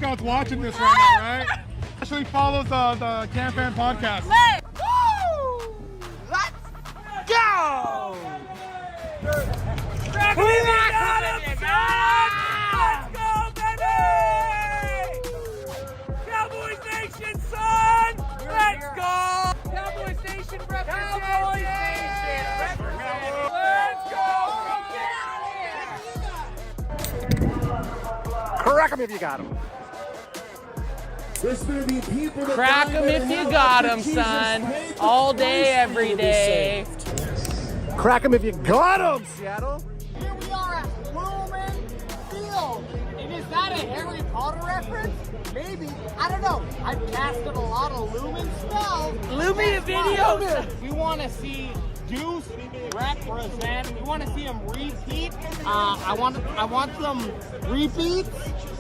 accounts watching this right now, right? Actually follows the CanFan podcast. Let's go! Let's go, baby! Cowboys Nation, son! Let's go! Cowboys Nation represents! Cowboys Nation represents! Let's go! Crack 'em if you got 'em. Crack 'em if you got 'em, son. All day, every day. Crack 'em if you got 'em, Seattle. Here we are at Lumen Field. And is that a Harry Potter reference? Maybe. I don't know. I've casted a lot of Lumen spells. Lumen videos. We want to see Deuce represent. We want to see him repeat. I want some repeats.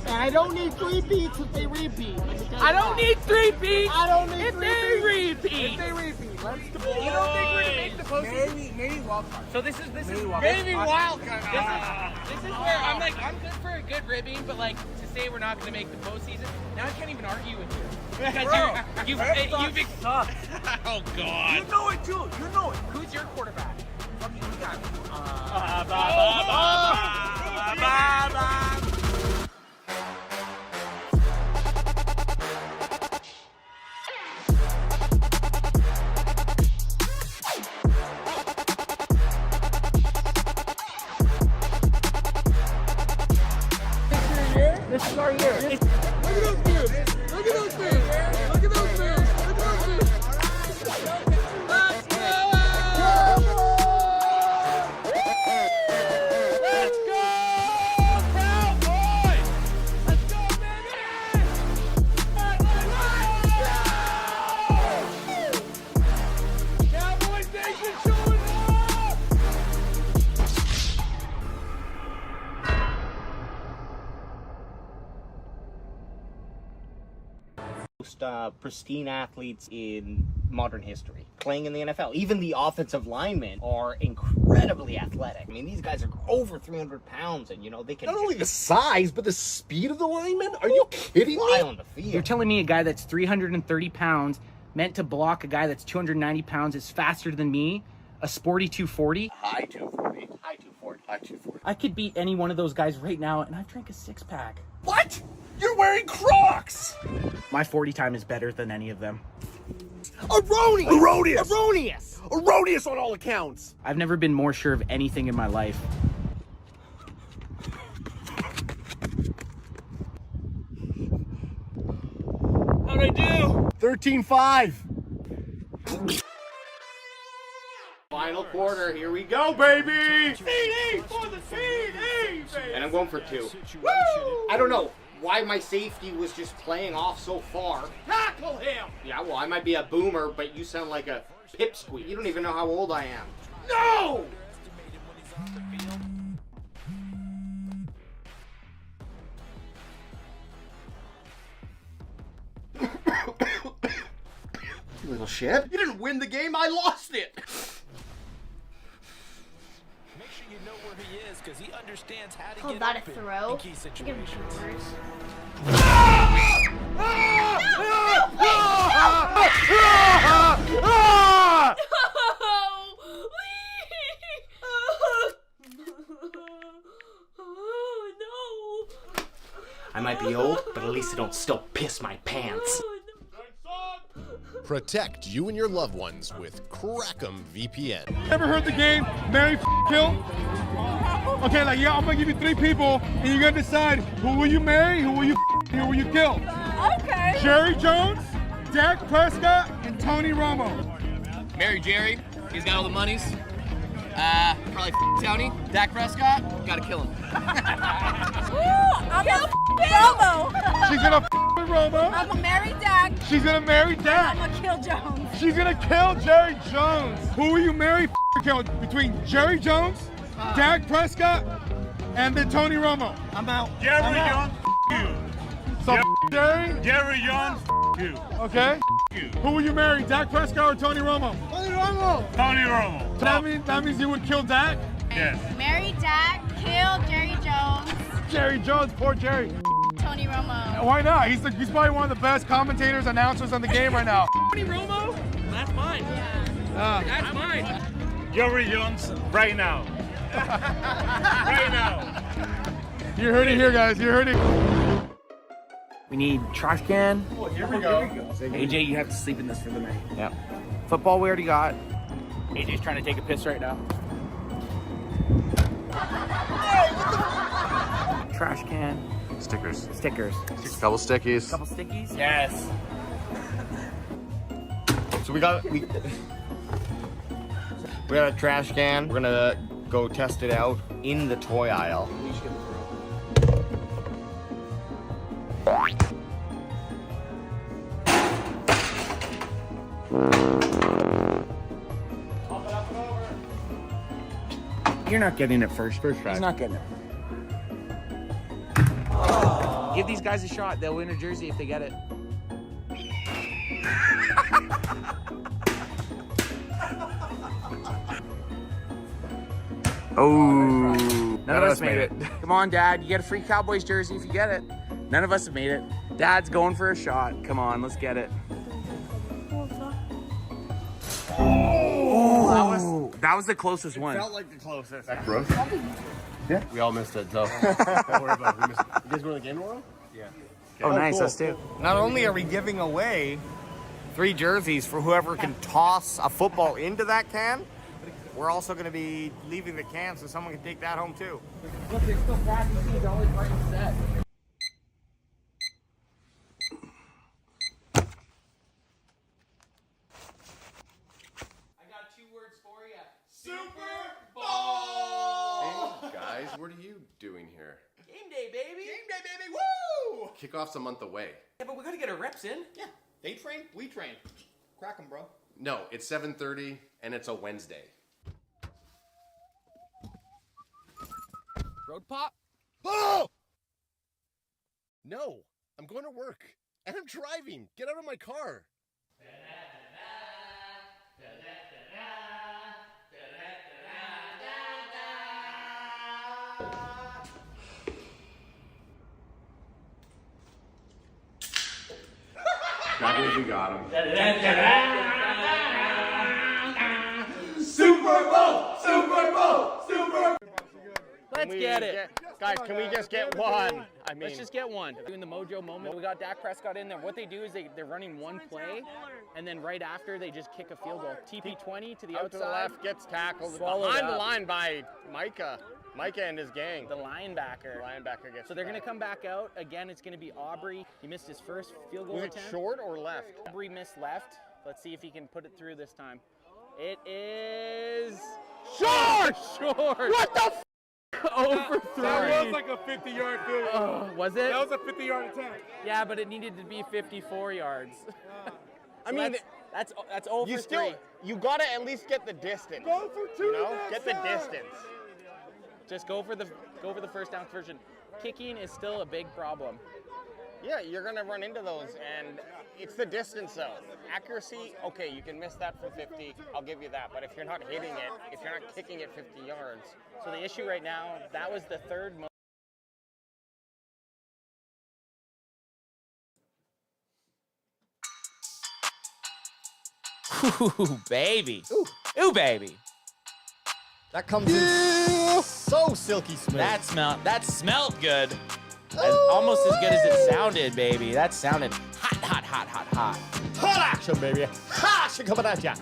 And I don't need 3 beats if they repeat. I don't need 3 beats. I don't need if 3 they beats. repeat. If they repeat. Let's go. You don't think we're gonna make the postseason? Maybe wild card. So this is Maybe wild card. This is where I'm like, I'm good for a good ribbing, but like to say we're not gonna make the postseason, now I can't even argue with you. Because you've sucks. Oh God. You know it too. You know it. Who's your quarterback? Fucking we got. This is our year. Look at those dudes. Look at those dudes. Look at those dudes. Look at those dudes. Let's go! Let's go! Cowboys! Let's go, baby! Cowboys Nation showing up! Most pristine athletes in modern history playing in the NFL. Even the offensive linemen are incredibly athletic. I mean, these guys are over 300 pounds, and you know they can Not only the size, but the speed of the linemen? Are you kidding fly me? on the field. You're telling me a guy that's 330 pounds meant to block a guy that's 290 pounds is faster than me? A sporty 240? High 240. High 240. High 240. I could beat any one of those guys right now, and I've drank a 6-pack. What? You're wearing Crocs! My 40 time is better than any of them. Erroneous! Erroneous! Erroneous! Erroneous on all accounts! I've never been more sure of anything in my life. How'd I do? 13-5. Final quarter, here we go, baby! Ceedee for the Ceedee, baby. And I'm going for 2. Woo! I don't know why my safety was just playing off so far. Tackle him. Yeah, well, I might be a boomer, but you sound like a pipsqueak. You don't even know how old I am. No! You little shit. You didn't win the game, I lost it! Make sure you know where he is, because he understands how to Call get that a open throw? in key situations. I might be old, but at least I don't still piss my pants. Protect you and your loved ones with Crackem VPN. Ever heard the game marry, kill? Okay, like, yeah, I'm gonna give you 3 people, and you're gonna decide who will you marry, who will you who will you kill? Okay. Jerry Jones, Dak Prescott, and Tony Romo. Marry Jerry. He's got all the monies. Probably Tony. Dak Prescott. Gotta kill him. I'm gonna Romo. She's gonna with Romo. I'm gonna marry Dak. She's gonna marry Dak. I'm gonna kill Jones. She's gonna kill Jerry Jones. Who will you marry, kill between Jerry Jones, Dak Prescott, and then Tony Romo? I'm out. Jerry Jones, you. So Jerry? Jerry Jones, you. Okay. You. Who will you marry, Dak Prescott or Tony Romo? Tony Romo. Tony Romo. So that means you would kill Dak? Yes. Marry Dak. Kill Jerry Jones. Jerry Jones, poor Jerry. Tony Romo. Romo. Why not? He's probably one of the best commentators, announcers in the game right now. Tony Romo? That's mine. That's mine. Jerry Jones, right now. Right now. You heard it here, guys. You heard it. We need trash can. Oh, here we go. AJ, you have to sleep in this for the night. Yeah. Football we already got. AJ's trying to take a piss right now. Trash can. Stickers. Stickers. Couple stickies. Couple stickies? Yes. So we got a trash can. We're gonna go test it out in the toy aisle. You're not getting it first. First try. He's not getting it. Give these guys a shot. They'll win a jersey if they get it. Oh, none of us made it. Come on, Dad. You get a free Cowboys jersey if you get it. None of us have made it. Dad's going for a shot. Come on, let's get it. Oh, that was the closest one. Felt like the closest. That gross? Yeah. We all missed it, so don't worry about it. We missed it. You guys going to the game tomorrow? Yeah. Oh, nice. Cool. Us too. Not only are we giving away 3 jerseys for whoever can toss a football into that can, we're also going to be leaving the can so someone can take that home too. Look, there's still Cracky Seeds always right set. I got 2 words for you. Super Bowl! Hey, guys, what are you doing here? Game day, baby. Game day, baby, woo! Kickoff's a month away. Yeah, but we got to get our reps in. Yeah, they train, we train. Crack them, bro. No, it's 7:30 and it's a Wednesday. Road pop? Oh! No, I'm going to work and I'm driving. Get out of my car. Cowboys, we got him. Super Bowl! Super Bowl! Super Bowl! Let's get it. Guys, can we just get one? I mean, Let's just get one. Doing the mojo moment. We got Dak Prescott in there. What they do is they're running one play, and then right after they just kick a field goal. TP20 to the out outside. to the left, gets tackled Swallowed behind the up. line by Micah. Micah and his gang. The linebacker. The linebacker gets So they're going to tackled. come back out. Again, it's going to be Aubrey. He missed his first field goal Was it attempt. short or left? Aubrey missed left. Let's see if he can put it through this time. It is short! Short! What the f? Over 3. That was like a 50-yard field goal. Oh, was it? That was a 50-yard attempt. Yeah, but it needed to be 54 yards. I mean, that's over you 3. still, you gotta at least get the distance. Go for 2. You know, get the distance. Just go for the first down conversion. Kicking is still a big problem. Yeah, you're gonna run into those, and it's the distance though. Accuracy, okay, you can miss that from 50. I'll give you that. But if you're not hitting it, if you're not kicking it 50 yards, So the issue right now, that was the third most. Ooh, baby. Ooh, baby. that comes in so silky smooth. That smelled good. Almost as good as it sounded, baby. That sounded hot, hot, hot, hot, hot. hot action, baby. Hot action coming at ya.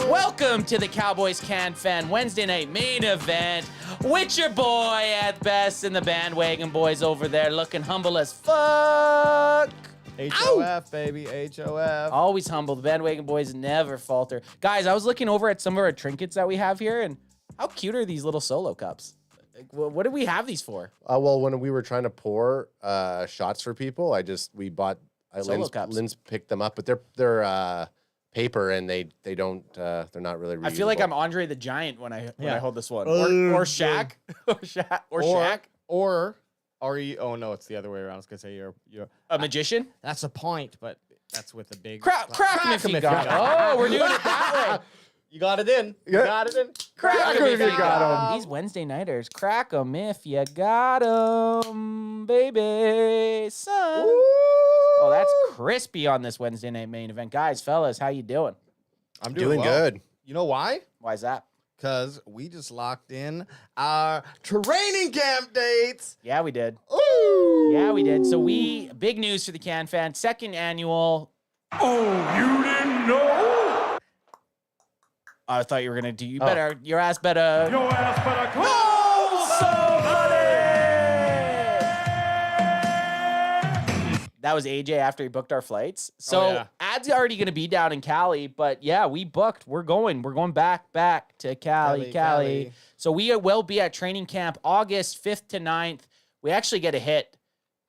Welcome to the Cowboys CanFan Wednesday night main event with your boy at best and the bandwagon boys over there looking humble as fuck. HOF, baby, HOF. Always humble. The bandwagon boys never falter. Guys, I was looking over at some of our trinkets that we have here, and how cute are these little solo cups? Like, what do we have these for? Well, when we were trying to pour shots for people, we bought Solo cups. Lynn's picked them up, but they're paper and they don't they're not really reusable. I feel like I'm Andre the Giant when I hold this one. Or Shaq. or Shaq. Or are you? Oh no, it's the other way around. I was gonna say you're A magician? That's a point, but that's with a big. Crack him if you got it. Oh, we're doing it that way. You got it in. You Yeah. got it in. Crack 'em if you got 'em. These Wednesday nighters, crack 'em if you got 'em, baby, son. Oh, that's crispy on this Wednesday night main event. Guys, fellas, how you doing? I'm Doing well. good. You know why? Why is that? Because we just locked in our training camp dates. Yeah, we did. Ooh. Yeah, we did. So big news for the CanFan, second annual. Oh, you didn't know? I thought you were gonna do. Your ass better. Your ass better call somebody! That was AJ after he booked our flights. So yeah. Ad's already gonna be down in Cali, but yeah, we booked. We're going back to Cali. Cali. So we will be at training camp August 5th to 9th. We actually get a hit.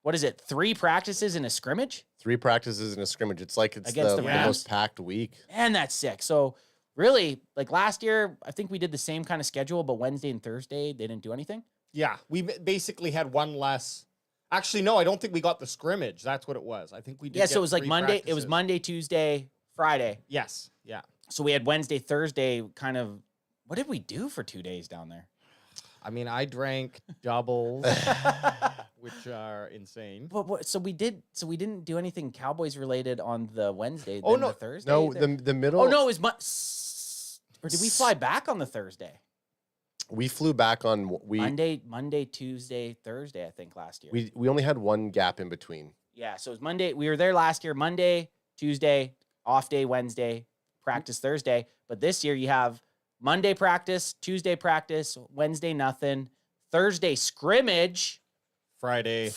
What is it? 3 practices and a scrimmage? 3 practices and a scrimmage. It's like it's Against the the Rams? most packed week. And that's sick. So really, like last year, I think we did the same kind of schedule, but Wednesday and Thursday, they didn't do anything. Yeah, we basically had one less. Actually, no, I don't think we got the scrimmage. That's what it was. I think we did. Yeah, so get it was like 3 Monday. It was practices. Monday, Tuesday, Friday. Yes. Yeah. So we had Wednesday, Thursday, kind of. What did we do for 2 days down there? I mean, I drank doubles, which are insane. But so we did. So we didn't do anything Cowboys related on the Wednesday. Oh, then no. the Thursday. No, the middle. Oh no, it was or did we fly back on the Thursday? We flew back on Monday, Tuesday, Thursday. I think last year. we only had one gap in between. Yeah, so it was Monday. We were there last year. Monday, Tuesday, off day, Wednesday, practice Thursday. But this year you have Monday practice, Tuesday practice, Wednesday nothing, Thursday scrimmage, Friday.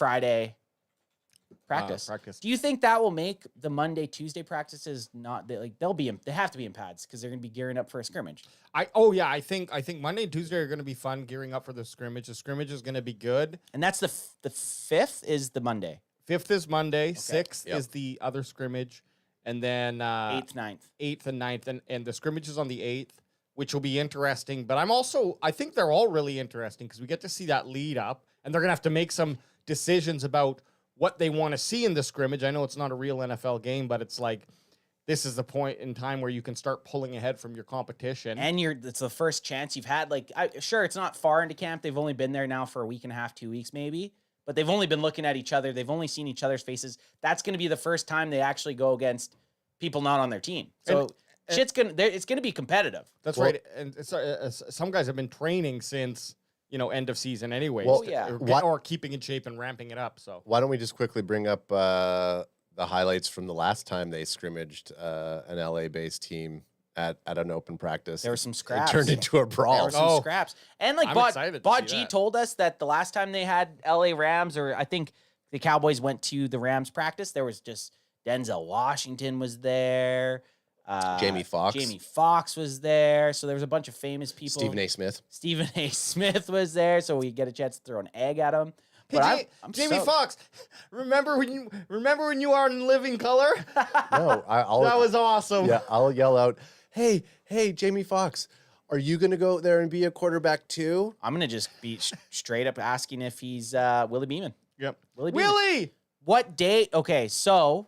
practice. Practice. Do you think that will make the Monday, Tuesday practices not like they have to be in pads because they're going to be gearing up for a scrimmage? I think Monday and Tuesday are going to be fun, gearing up for the scrimmage. The scrimmage is going to be good. And that's the 5th is the Monday. 5th is Monday. Okay. 6th is the other scrimmage, and then 8th, 9th. 8th and 9th, and the scrimmage is on the 8th, which will be interesting. But I think they're all really interesting because we get to see that lead up, and they're going to have to make some decisions about what they want to see in the scrimmage. I know it's not a real NFL game, but it's like this is the point in time where you can start pulling ahead from your competition. And it's the first chance you've had. Like, sure, it's not far into camp. They've only been there now for a week and a half, 2 weeks maybe. But they've only been looking at each other. They've only seen each other's faces. That's going to be the first time they actually go against people not on their team. So it's going to be competitive. That's right. And some guys have been training since end of season anyways. Well, or keeping in shape and ramping it up. So why don't we just quickly bring up the highlights from the last time they scrimmaged an LA-based team at an open practice? There were some scraps. It turned into a brawl. There were some scraps. And like Bot G that. told us that the last time they had LA Rams, or I think the Cowboys went to the Rams practice, there was just Denzel Washington was there. Jamie Foxx. Jamie Foxx was there. So there was a bunch of famous people. Stephen A. Smith. Stephen A. Smith was there, so we get a chance to throw an egg at him. But I'm Jamie so- Foxx, remember when you are in living color? No, I'll. That was awesome. Yeah, I'll yell out, "Hey, Jamie Foxx, are you gonna go there and be a quarterback too?" I'm gonna just be straight up asking if he's Willie Beeman. Yep. Willie! What day? Okay, so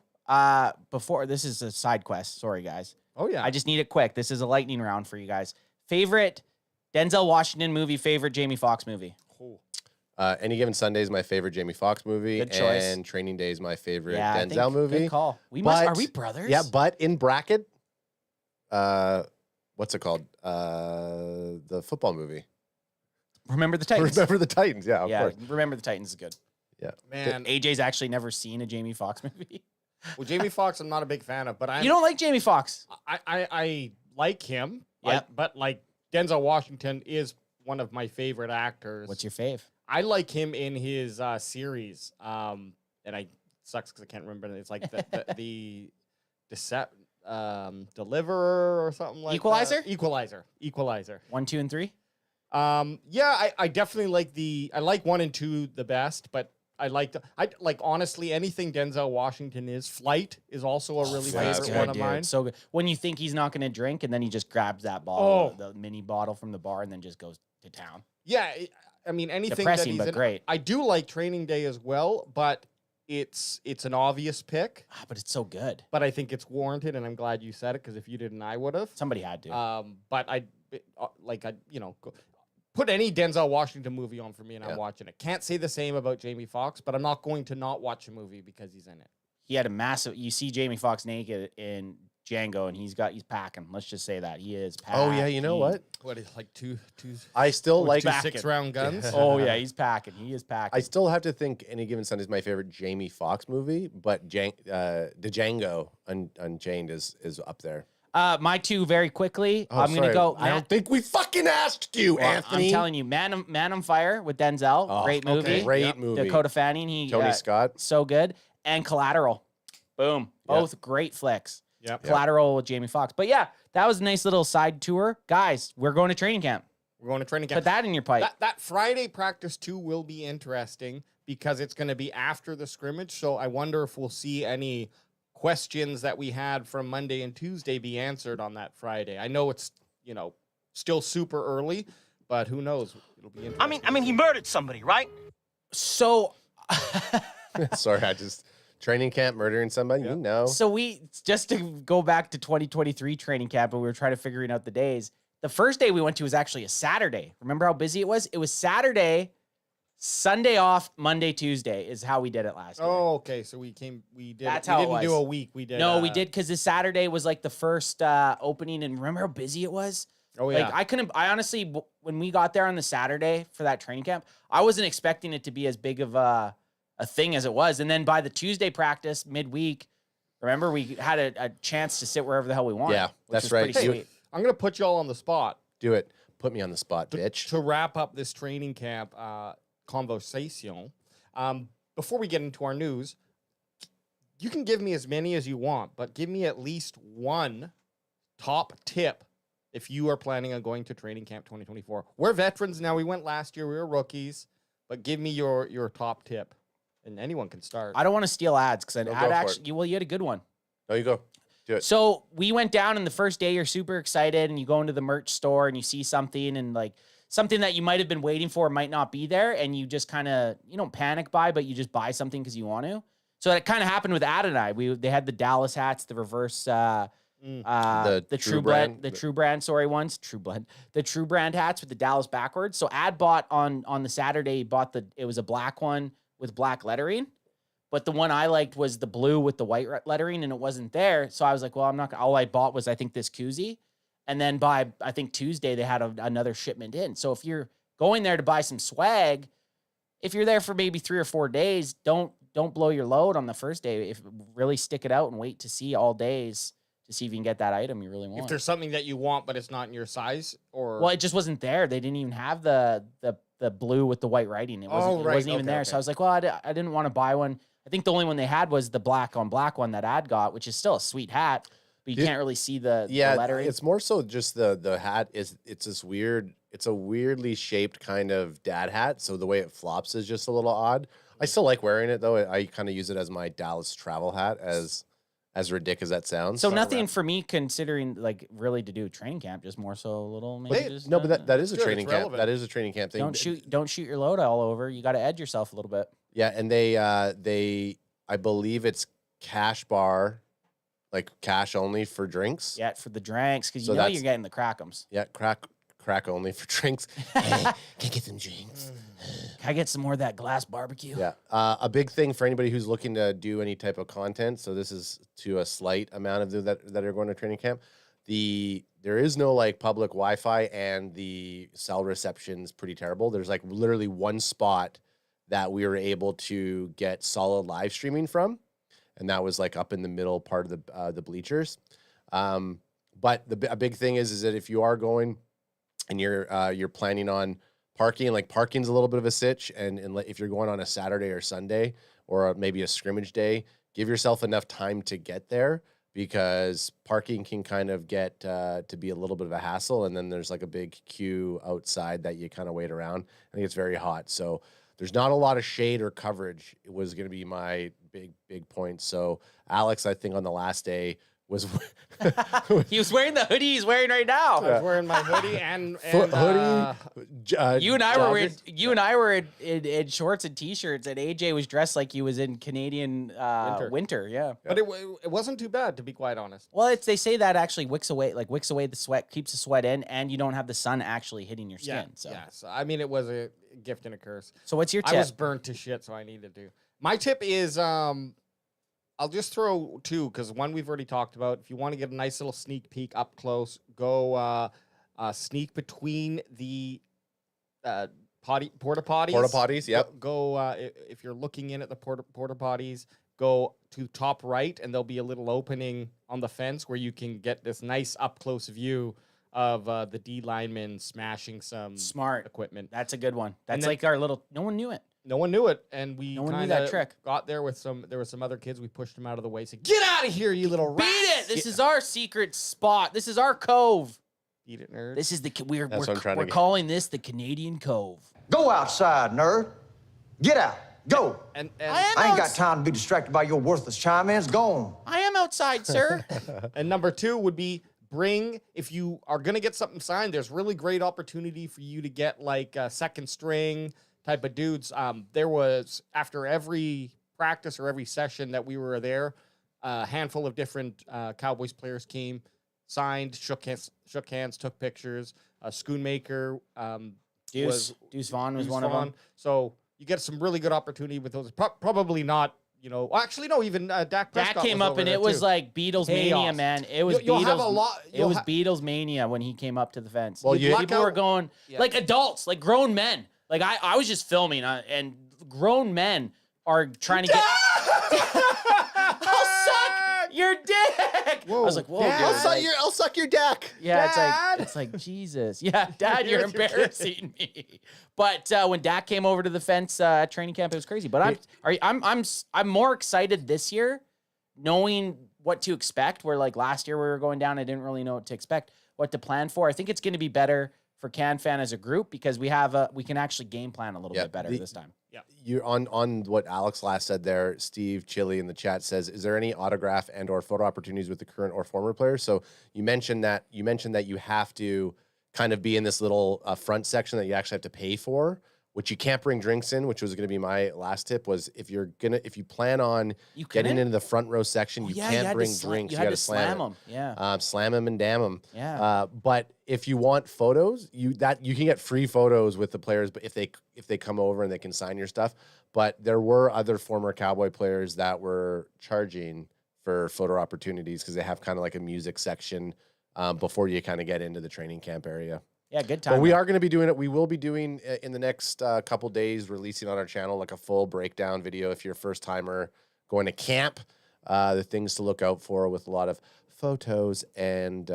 before this is a side quest. Sorry, guys. Oh yeah. I just need it quick. This is a lightning round for you guys. Favorite Denzel Washington movie. Favorite Jamie Foxx movie. Any Given Sunday is my favorite Jamie Foxx movie. Good choice. And Training Day is my favorite Yeah, I Denzel think- movie. Good call. But- Are we brothers? Yeah, but in bracket, what's it called? The football movie. Remember the Titans. Remember the Titans. Yeah, of yeah, course. Remember the Titans is good. Yeah. Man, AJ's actually never seen a Jamie Foxx movie. well, Jamie Foxx, I'm not a big fan of, but You don't like Jamie Foxx? I like him. Yep. But like Denzel Washington is one of my favorite actors. What's your fave? I like him in his series. And I sucks because I can't remember. It's like the Deliverer or something like Equalizer? that. Equalizer. 1, 2, and 3. Yeah, I definitely like 1 and 2 the best, but I like honestly anything Denzel Washington is. Flight is also a really Flight's favorite good, one of dude. mine. So good. When you think he's not going to drink, and then he just grabs that bottle, the mini bottle from the bar, and then just goes to town. Yeah, I mean anything Depressing, that he's but in. great. I do like Training Day as well, but it's an obvious pick, But it's so good. but I think it's warranted, and I'm glad you said it because if you didn't, I would have. Somebody had to. But put any Denzel Washington movie on for me, and I'm watching it. Can't say the same about Jamie Foxx, but I'm not going to not watch a movie because he's in it. He had a massive. You see Jamie Foxx naked in Django, and he's packing. Let's just say that he is packing. Oh yeah, you know what? What is like two I still like two 6-round guns? Oh yeah, he's packing. He is packing. I still have to think Any Given Sunday is my favorite Jamie Foxx movie, but the Django Unchained is up there. My two very quickly. Oh, I'm gonna go. I don't think we fucking asked you, Anthony. I'm telling you, Man on Fire with Denzel, Oh, great movie. okay. Great movie. Dakota Fanning, Tony Scott, so good, and Collateral, boom, both great flicks. Yep. Collateral with Jamie Foxx. But yeah, that was a nice little side tour, guys. We're going to training camp. We're going to training camp. Put that in your pipe. That Friday practice too will be interesting because it's going to be after the scrimmage. So I wonder if we'll see any questions that we had from Monday and Tuesday be answered on that Friday. I know it's, still super early, but who knows? It'll be interesting. I mean, he murdered somebody, right? So, sorry, training camp murdering somebody. So we just to go back to 2023 training camp, and we were trying to figuring out the days. The first day we went to was actually a Saturday. Remember how busy it was? It was Saturday, Sunday off, Monday, Tuesday is how we did it last year. Oh, okay. So we did. That's we how it didn't was. do a week. We did. No, we did because this Saturday was like the first opening, and remember how busy it was? Oh yeah. Like I honestly, when we got there on the Saturday for that training camp, I wasn't expecting it to be as big of a thing as it was. And then by the Tuesday practice midweek, remember we had a chance to sit wherever the hell we wanted. Yeah, that's was right. pretty sweet. I'm gonna put y'all on the spot. Do it. Put me on the spot, bitch. To wrap up this training camp conversation, before we get into our news, you can give me as many as you want, but give me at least one top tip if you are planning on going to training camp 2024. We're veterans now. We went last year. We were rookies, but give me your top tip, and anyone can start. I don't want to steal ads because an No, ad go for actually, well, you had a good one. No, you go. Do it. So we went down, and the first day you're super excited, and you go into the merch store and you see something, and like something that you might have been waiting for might not be there, and you just kind of, you don't panic buy, but you just buy something because you want to. So that kind of happened with Ad and I. They had the Dallas hats, the reverse, the True Blend, the True Brand, the True Brand hats with the Dallas backwards. So Ad bought on the Saturday, it was a black one with black lettering. But the one I liked was the blue with the white lettering, and it wasn't there. So I was like, well, I'm not gonna, all I bought was, I think, this koozie. And then by, I think, Tuesday, they had another shipment in. So if you're going there to buy some swag, if you're there for maybe 3 or 4 days, don't blow your load on the first day. If really stick it out and wait to see all days to see if you can get that item you really want. If there's something that you want, but it's not in your size, or... Well, it just wasn't there. They didn't even have the blue with the white writing. It wasn't even there. Okay. So I was like, well, I didn't want to buy one. I think the only one they had was the black on black one that Ad got, which is still a sweet hat, but you can't really see the lettering. It's more so just the hat it's a weirdly shaped kind of dad hat. So the way it flops is just a little odd. I still like wearing it though. I kind of use it as my Dallas travel hat, as ridiculous as that sounds. So nothing for me considering like really to do training camp, just more so a little maybe just, no, but that is a Sure, training it's camp. relevant. That is a training camp thing. don't shoot your load all over. You got to edge yourself a little bit. Yeah, and they I believe it's cash bar, like cash only for drinks. Yeah, for the drinks, because So you know that's- you're getting the crackums. Yeah, crack only for drinks. Hey, can I get some drinks? Can I get some more of that glass barbecue? Yeah, a big thing for anybody who's looking to do any type of content. So this is to a slight amount of that are going to training camp. There is no like public Wi-Fi, and the cell reception's pretty terrible. There's like literally one spot that we were able to get solid live streaming from, and that was like up in the middle part of the bleachers. But a big thing is that if you are going and you're planning on parking, like parking's a little bit of a sitch, and if you're going on a Saturday or Sunday or maybe a scrimmage day, give yourself enough time to get there, because parking can kind of get to be a little bit of a hassle, and then there's like a big queue outside that you kind of wait around. I think it's very hot, so there's not a lot of shade or coverage. It was going to be my big point. So Alex, I think on the last day, was He was wearing the hoodie he's wearing right now. I was wearing my hoodie and hoodie. You and I were in shorts and t-shirts, and AJ was dressed like he was in Canadian winter. Yeah, but it wasn't too bad, to be quite honest. well, they say that actually wicks away the sweat, keeps the sweat in, and you don't have the sun actually hitting your skin. So I mean, it was a gift and a curse. So what's your tip? I was burnt to shit, so I needed to. My tip is I'll just throw two, because one we've already talked about. If you want to get a nice little sneak peek up close, go sneak between the porta potties. Porta potties, yep. Go if you're looking in at the porta potties, go to top right, and there'll be a little opening on the fence where you can get this nice up close view of the D linemen smashing some Smart equipment. That's a good one. That's then- like our little. No one knew it. No one knew it, and we No one knew kinda that trick. got there with there were some other kids. We pushed them out of the way. Said, "Get out of here, you little Beat rats!" it! This is our secret spot. This is our cove. Beat it, nerd. This is we're That's what I'm trying to we're get. calling this the Canadian Cove. Go outside, nerd. Get out. Go. and I ain't got time to be distracted by your worthless chime-ins. Go on. I am outside, sir. and number two would be if you are gonna get something signed. There's really great opportunity for you to get like a second string type of dudes. There was, after every practice or every session that we were there, a handful of different Cowboys players came, signed, shook hands, took pictures. Schoonmaker, Deuce Vaughn was one of them. So you get some really good opportunity with those. Probably not, well, actually, no, even Dak Prescott That came was up over and there it was too. like Beatles Chaos. mania, man. It was You'll Beatles. have a lot- It you'll was ha- Beatles mania when he came up to the fence. Well, you- people were going Yeah. like adults, like grown men. Like I was just filming, and grown men are trying to get. I'll suck your dick. I was like, whoa, Dad. dude. I'll suck your deck. Yeah, Dad. it's like Jesus. Yeah, Dad, you're embarrassing me. But when Dak came over to the fence at training camp, it was crazy. But I'm more excited this year, knowing what to expect. Where like last year we were going down, I didn't really know what to expect, what to plan for. I think it's going to be better for CanFan as a group because we can actually game plan a little bit better this time. Yeah. You're on what Alex last said there. Steve Chili in the chat says, "Is there any autograph and or photo opportunities with the current or former players?" So you mentioned that you have to kind of be in this little front section that you actually have to pay for, which you can't bring drinks in. Which was going to be my last tip. Was if you plan on getting into the front row section, you can't bring drinks. You got to slam them. Yeah. Slam them and damn them. Yeah. But if you want photos, you can get free photos with the players, but if they come over and they can sign your stuff. But there were other former Cowboy players that were charging for photo opportunities because they have kind of like a music section before you kind of get into the training camp area. Yeah, good time. But we are going to be doing it. We will be doing in the next couple days, releasing on our channel like a full breakdown video if you're a first timer going to camp. The things to look out for with a lot of photos and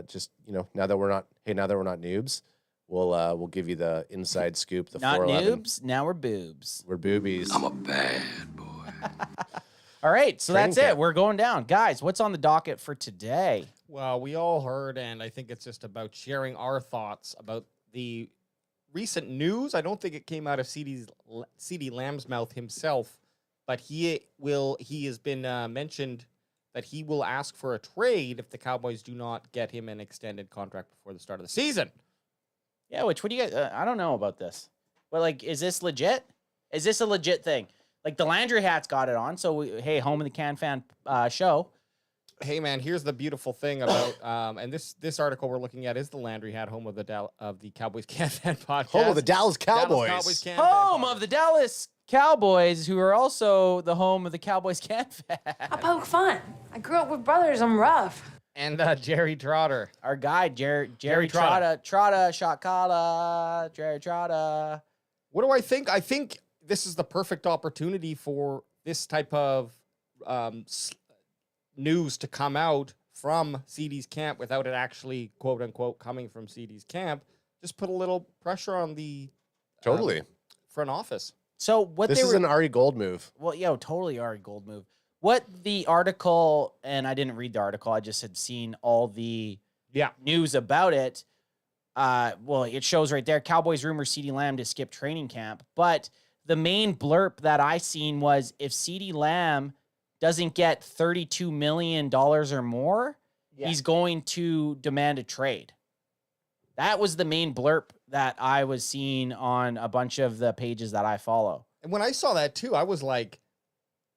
just now that we're not noobs, we'll give you the inside scoop. The Not 411. noobs, now we're boobs. We're boobies. I'm a bad boy. All right, so Training that's it. camp. We're going down. Guys, what's on the docket for today? Well, we all heard, and I think it's just about sharing our thoughts about the recent news. I don't think it came out of Ceedee Lamb's mouth himself, but he has been mentioned that he will ask for a trade if the Cowboys do not get him an extended contract before the start of the season. Yeah, what do you guys, I don't know about this. But, like, is this legit? Is this a legit thing? Like, the Landry hat's got it on, so, hey, home of the CanFan show. Hey, man, here's the beautiful thing about, and this article we're looking at is the Landry hat, home of the Cowboys CanFan podcast. Home of the Dallas Cowboys. CanFan Home podcast. of the Dallas Cowboys, who are also the home of the Cowboys CanFan. I poke fun. I grew up with brothers. I'm rough. And Jerry Trotter. Our guy, Jerry Trotta. Trotta, Shakala, Jerry Trotta. What do I think? I think this is the perfect opportunity for this type of news to come out from Ceedee's camp without it actually, quote unquote, coming from Ceedee's camp. Just put a little pressure on the front office. So what This is an Ari Gold move. Well, yeah, totally Ari Gold move. What the article, and I didn't read the article, I just had seen all the news about it. Well, it shows right there, Cowboys rumor Ceedee Lamb to skip training camp. But the main blurb that I seen was if Ceedee Lamb doesn't get $32 million or more, Yeah. he's going to demand a trade. That was the main blurb that I was seeing on a bunch of the pages that I follow. And when I saw that too, I was like,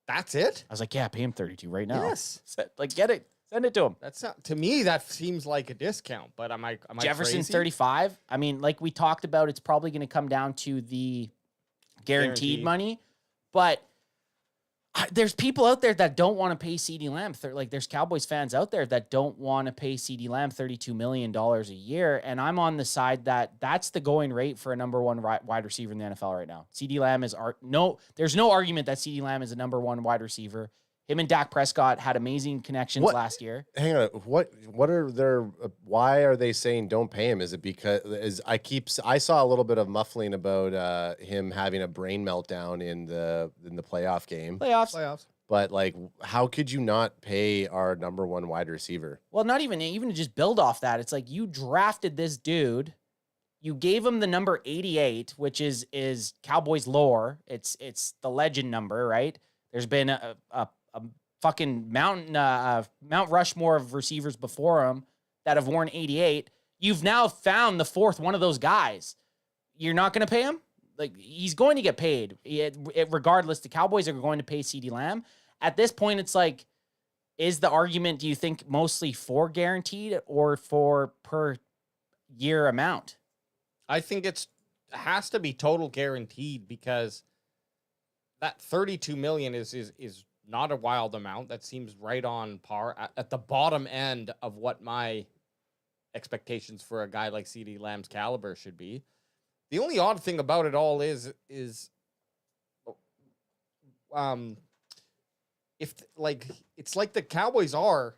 that's it? I was like, yeah, pay him 32 right now. Yes. Like, get it. Send it to him. That's not, to me, that seems like a discount, but am I Jefferson's crazy? 35. I mean, like we talked about, it's probably going to come down to the guaranteed money, but there's people out there that don't want to pay Ceedee Lamb. Like there's Cowboys fans out there that don't want to pay Ceedee Lamb $32 million a year. And I'm on the side that that's the going rate for a number one wide receiver in the NFL right now. Ceedee Lamb is there's no argument that Ceedee Lamb is a number one wide receiver. Him and Dak Prescott had amazing connections last year. Hang on, what are their? Why are they saying don't pay him? Is it because I saw a little bit of muffling about him having a brain meltdown in the playoff game. Playoffs. But like, how could you not pay our number one wide receiver? Well, not even to just build off that. It's like you drafted this dude, you gave him the number 88, which is Cowboys lore. It's the legend number, right? There's been a fucking Mount Rushmore of receivers before him that have worn 88. You've now found the fourth one of those guys. You're not going to pay him? Like, he's going to get paid. Regardless, the Cowboys are going to pay Ceedee Lamb. At this point, it's like, is the argument, do you think, mostly for guaranteed or for per year amount? I think it has to be total guaranteed because that $32 million is not a wild amount. That seems right on par at the bottom end of what my expectations for a guy like Ceedee Lamb's caliber should be. The only odd thing about it all is if like it's like the Cowboys are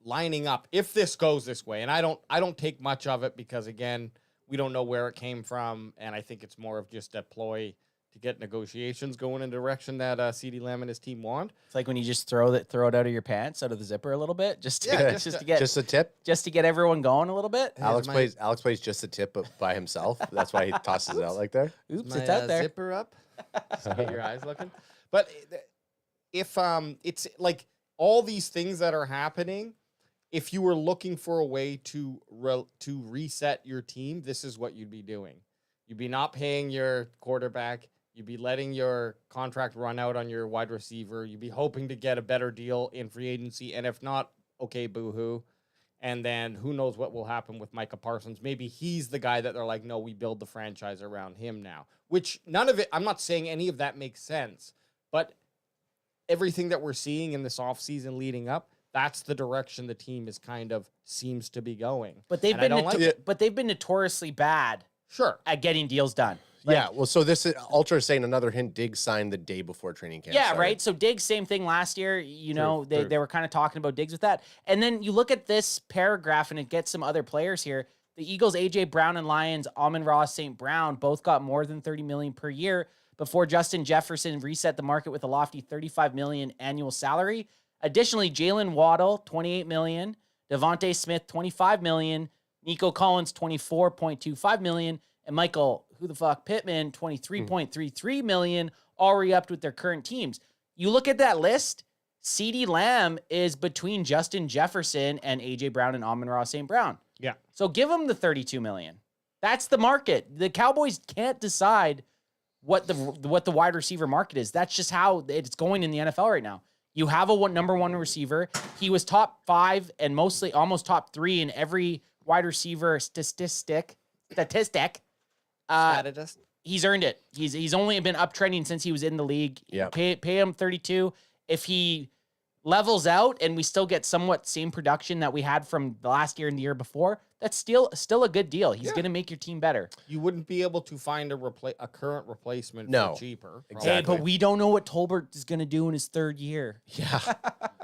lining up if this goes this way, and I don't take much of it because again we don't know where it came from, and I think it's more of just a ploy to get negotiations going in the direction that Ceedee Lamb and his team want. It's like when you just throw it out of your pants, out of the zipper a little bit, just to Just a tip. Just to get everyone going a little bit. Alex plays just a tip by himself. That's why he tosses it out like that. Oops, My, it's out there. Zipper up. So get your eyes looking. But if it's like all these things that are happening, if you were looking for a way to reset your team, this is what you'd be doing. You'd be not paying your quarterback. You'd be letting your contract run out on your wide receiver. You'd be hoping to get a better deal in free agency. And if not, okay, boo-hoo. And then who knows what will happen with Micah Parsons. Maybe he's the guy that they're like, no, we build the franchise around him now. Which none of it, I'm not saying any of that makes sense. But everything that we're seeing in this offseason leading up, that's the direction the team is kind of seems to be going. But they've been notoriously bad at getting deals done. Yeah, well, so this is Ultra saying another hint. Diggs signed the day before training camp. Yeah, started. right. So Diggs, same thing last year. You know, they were kind of talking about Diggs with that. And then you look at this paragraph and it gets some other players here. The Eagles, AJ Brown and Lions, Amon-Ra St. Brown both got more than $30 million per year before Justin Jefferson reset the market with a lofty $35 million annual salary. Additionally, Jalen Waddle, $28 million, Devontae Smith, $25 million, Nico Collins, $24.25 million, and Michael Pittman, $23.33 million, all re-upped with their current teams. You look at that list, Ceedee Lamb is between Justin Jefferson and A.J. Brown and Amon-Ra St. Brown. Yeah. So give them the $32 million. That's the market. The Cowboys can't decide what the wide receiver market is. That's just how it's going in the NFL right now. You have a number one receiver. He was top 5 and mostly almost top 3 in every wide receiver statistic. He's earned it. He's only been uptrending since he was in the league. Yeah. Pay him 32. If he levels out and we still get somewhat same production that we had from the last year and the year before, that's still a good deal. He's going to make your team better. You wouldn't be able to find a current replacement No. for cheaper. Exactly. Hey, but we don't know what Tolbert is going to do in his 3rd year. Yeah.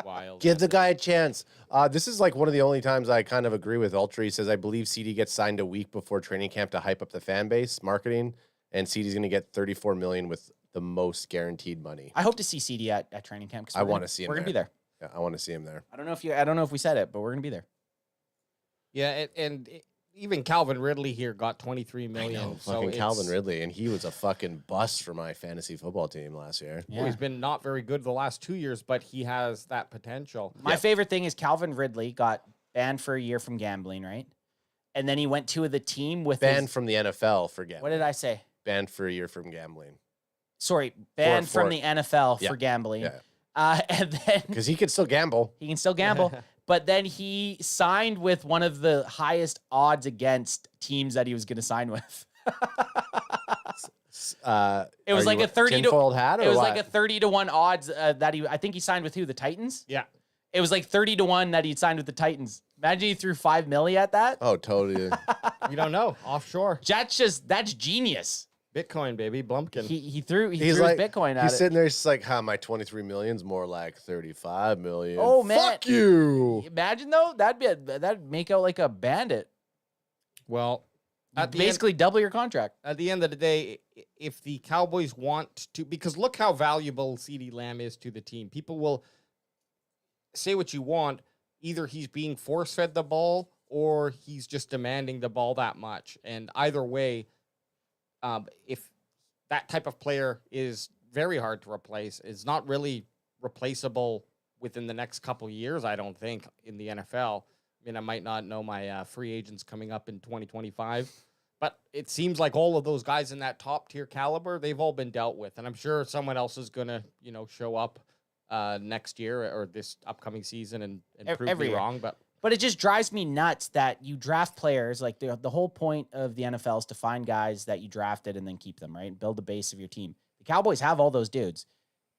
Wild. Give the guy a chance. This is like one of the only times I kind of agree with Ultra. He says, I believe CD gets signed a week before training camp to hype up the fan base, marketing, and CD's going to get $34 million with the most guaranteed money. I hope to see CD at training camp. I want to see him. We're going to be there. Yeah, I want to see him there. I don't know if we said it, but we're going to be there. Yeah, and even Calvin Ridley here got 23 million. Fucking it's- Calvin Ridley, and he was a fucking bust for my fantasy football team last year. Well, he's been not very good the last 2 years, but he has that potential. My favorite thing is Calvin Ridley got banned for a year from gambling, right? And then he went to the team with Banned from the NFL for gambling. What did I say? Banned for a year from gambling. Sorry, banned from the NFL Yeah. for gambling. Yeah. And then Because he could still gamble. he can still gamble. But then he signed with one of the highest odds against teams that he was going to sign with. It was like a 30 to tinfoiled hat, or it was what? like a 30 to 1 odds that I think he signed with who? The Titans? Yeah. It was like 30 to 1 that he'd signed with the Titans. Imagine he threw $5 million at that. Oh, totally. You don't know. Offshore. That's genius. Bitcoin, baby. Blumpkin. He threw He's his like, Bitcoin at he's it. sitting there, just like, my 23 million's more like 35 million. Oh, man. Fuck you. Imagine though, that'd make out like a bandit. Well, at the Basically double your contract. At the end of the day, if the Cowboys want to, because look how valuable Ceedee Lamb is to the team. People will say what you want. Either he's being force-fed the ball or he's just demanding the ball that much. And either way, if that type of player is very hard to replace, is not really replaceable within the next couple years, I don't think, in the NFL. I mean, I might not know my free agents coming up in 2025, but it seems like all of those guys in that top tier caliber, they've all been dealt with. And I'm sure someone else is going to, show up next year or this upcoming season and prove Every me year. wrong. But it just drives me nuts that you draft players. Like the whole point of the NFL is to find guys that you drafted and then keep them, right? Build the base of your team. The Cowboys have all those dudes.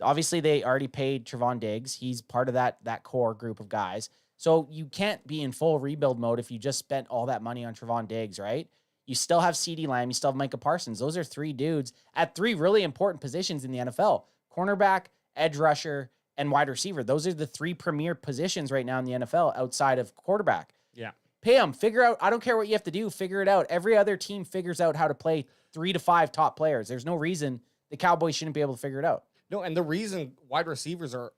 Obviously, they already paid Trevon Diggs. He's part of that core group of guys. So you can't be in full rebuild mode if you just spent all that money on Trevon Diggs, right? You still have Ceedee Lamb. You still have Micah Parsons. Those are 3 dudes at 3 really important positions in the NFL. Cornerback, edge rusher, and wide receiver. Those are the 3 premier positions right now in the NFL outside of quarterback. Yeah. Pay them. Figure out. I don't care what you have to do. Figure it out. Every other team figures out how to play 3 to 5 top players. There's no reason the Cowboys shouldn't be able to figure it out. No, and the reason wide receivers are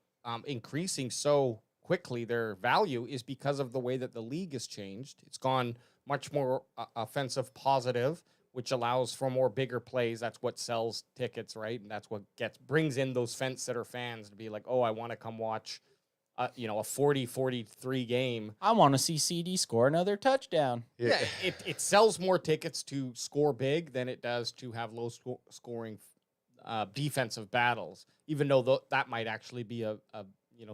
increasing so quickly, their value, is because of the way that the league has changed. It's gone much more offensive positive, which allows for more bigger plays. That's what sells tickets, right? And that's what brings in those fence-sitter fans to be like, oh, I want to come watch, a 40-43 game. I want to see CD score another touchdown. Yeah, it sells more tickets to score big than it does to have low-scoring defensive battles, even though that might actually be a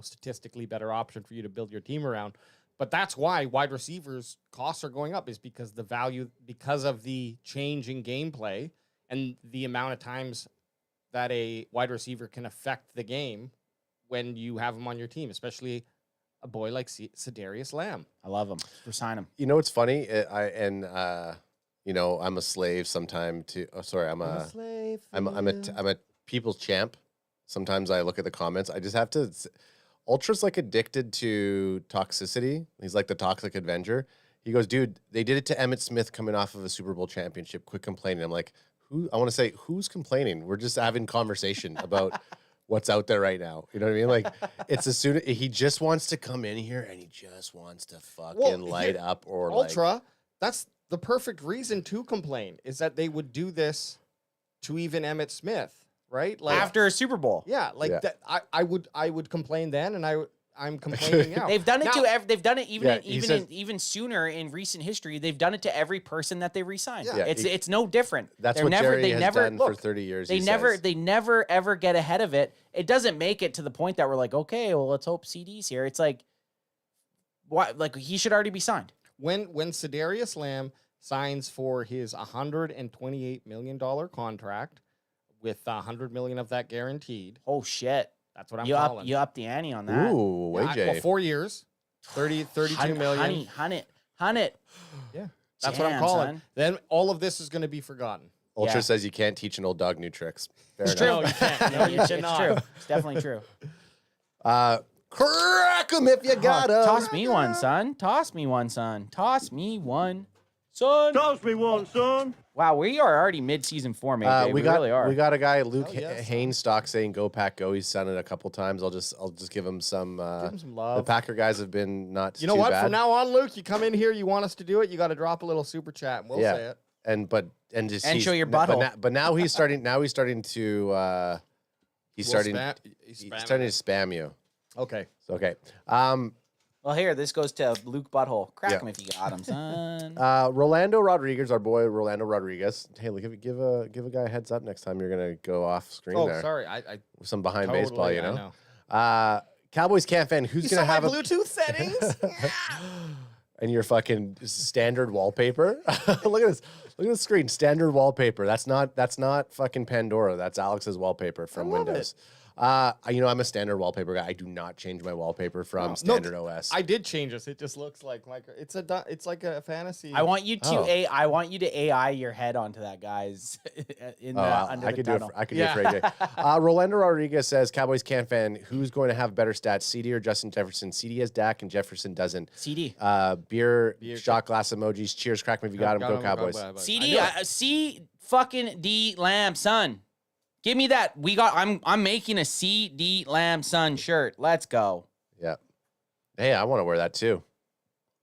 statistically better option for you to build your team around. But that's why wide receivers costs are going up, is because because of the change in gameplay and the amount of times that a wide receiver can affect the game when you have him on your team, especially a boy like Ceedee Lamb. I love him. Resign him. You know what's funny? I'm a slave sometime to. Oh, sorry, I'm a slave. I'm a people's champ. Sometimes I look at the comments. I just have to. Ultra's like addicted to toxicity. He's like the toxic Avenger. He goes, dude, they did it to Emmitt Smith coming off of a Super Bowl championship. Quit complaining. I'm like, who? I want to say, who's complaining? We're just having conversation about what's out there right now. You know what I mean? Like, it's as soon he just wants to come in here and he just wants to fucking light up or Ultra. That's the perfect reason to complain, is that they would do this to even Emmitt Smith. Right, like After a Super Bowl, that. I would complain then, and I'm complaining now. They've done it now, they've done it even sooner in recent history. They've done it to every person that they re-signed. Yeah, it's no different. That's They're what never, Jerry they has never, done look, for 30 years. They never ever get ahead of it. It doesn't make it to the point that we're like, okay, well, let's hope CD's here. It's like, what? Like, he should already be signed. When Ceedee Lamb signs for his $128 million contract, with $100 million of that guaranteed. Oh shit! That's what I'm calling. You up the ante on that. Ooh, AJ. Well, 4 years, 32 million. Hunt it. Yeah, that's what I'm calling. Son. Then all of this is going to be forgotten. Ultra says you can't teach an old dog new tricks. Fair It's enough. true. You can't. No, you It's cannot. true. It's definitely true. Crack 'em if you got 'em. Toss me one, son. Toss me one, son. Toss me one, son. Toss me one, son. Wow, we are already mid-season form, AJ. We really are. We got a guy, Luke yes. Hainstock, saying "Go Pack, go." He's done it a couple times. I'll just give him some. Give him some love. The Packer guys have been not. You know too what? Bad. From now on, Luke, you come in here, you want us to do it, you got to drop a little super chat, and we'll say it. And just And show your butthole. But now he's starting. Now he's starting to. He's starting. He's He's starting to spam you. Okay. So, okay. Well, here, this goes to Luke Butthole. Crack him if you got him, son. Rolando Rodriguez, our boy Rolando Rodriguez. Hey, give a guy a heads up next time you're gonna go off screen. Oh, there. sorry. I Some behind totally, baseball, you know. I know. Cowboys CanFan. Who's gonna have Bluetooth settings? and your fucking standard wallpaper? Look at this. Look at the screen. Standard wallpaper. That's not fucking Pandora. That's Alex's wallpaper from Windows. I'm a standard wallpaper guy. I do not change my wallpaper from standard OS. I did change this. It just looks like it's like a fantasy. I want you to I want you to AI your head onto that, guys. Under the tunnel. I could do it for AJ. Rolando Rodriguez says, Cowboys CanFan, who's going to have better stats, Ceedee or Justin Jefferson? Ceedee has Dak and Jefferson doesn't. Ceedee. Beer shot glass emojis. Cheers, crack me if you got him. Go Cowboys. Ceedee, fucking D Lamb, son. Give me that. I'm making a Ceedee Lamb son shirt. Let's go. Yeah. Hey, I want to wear that too.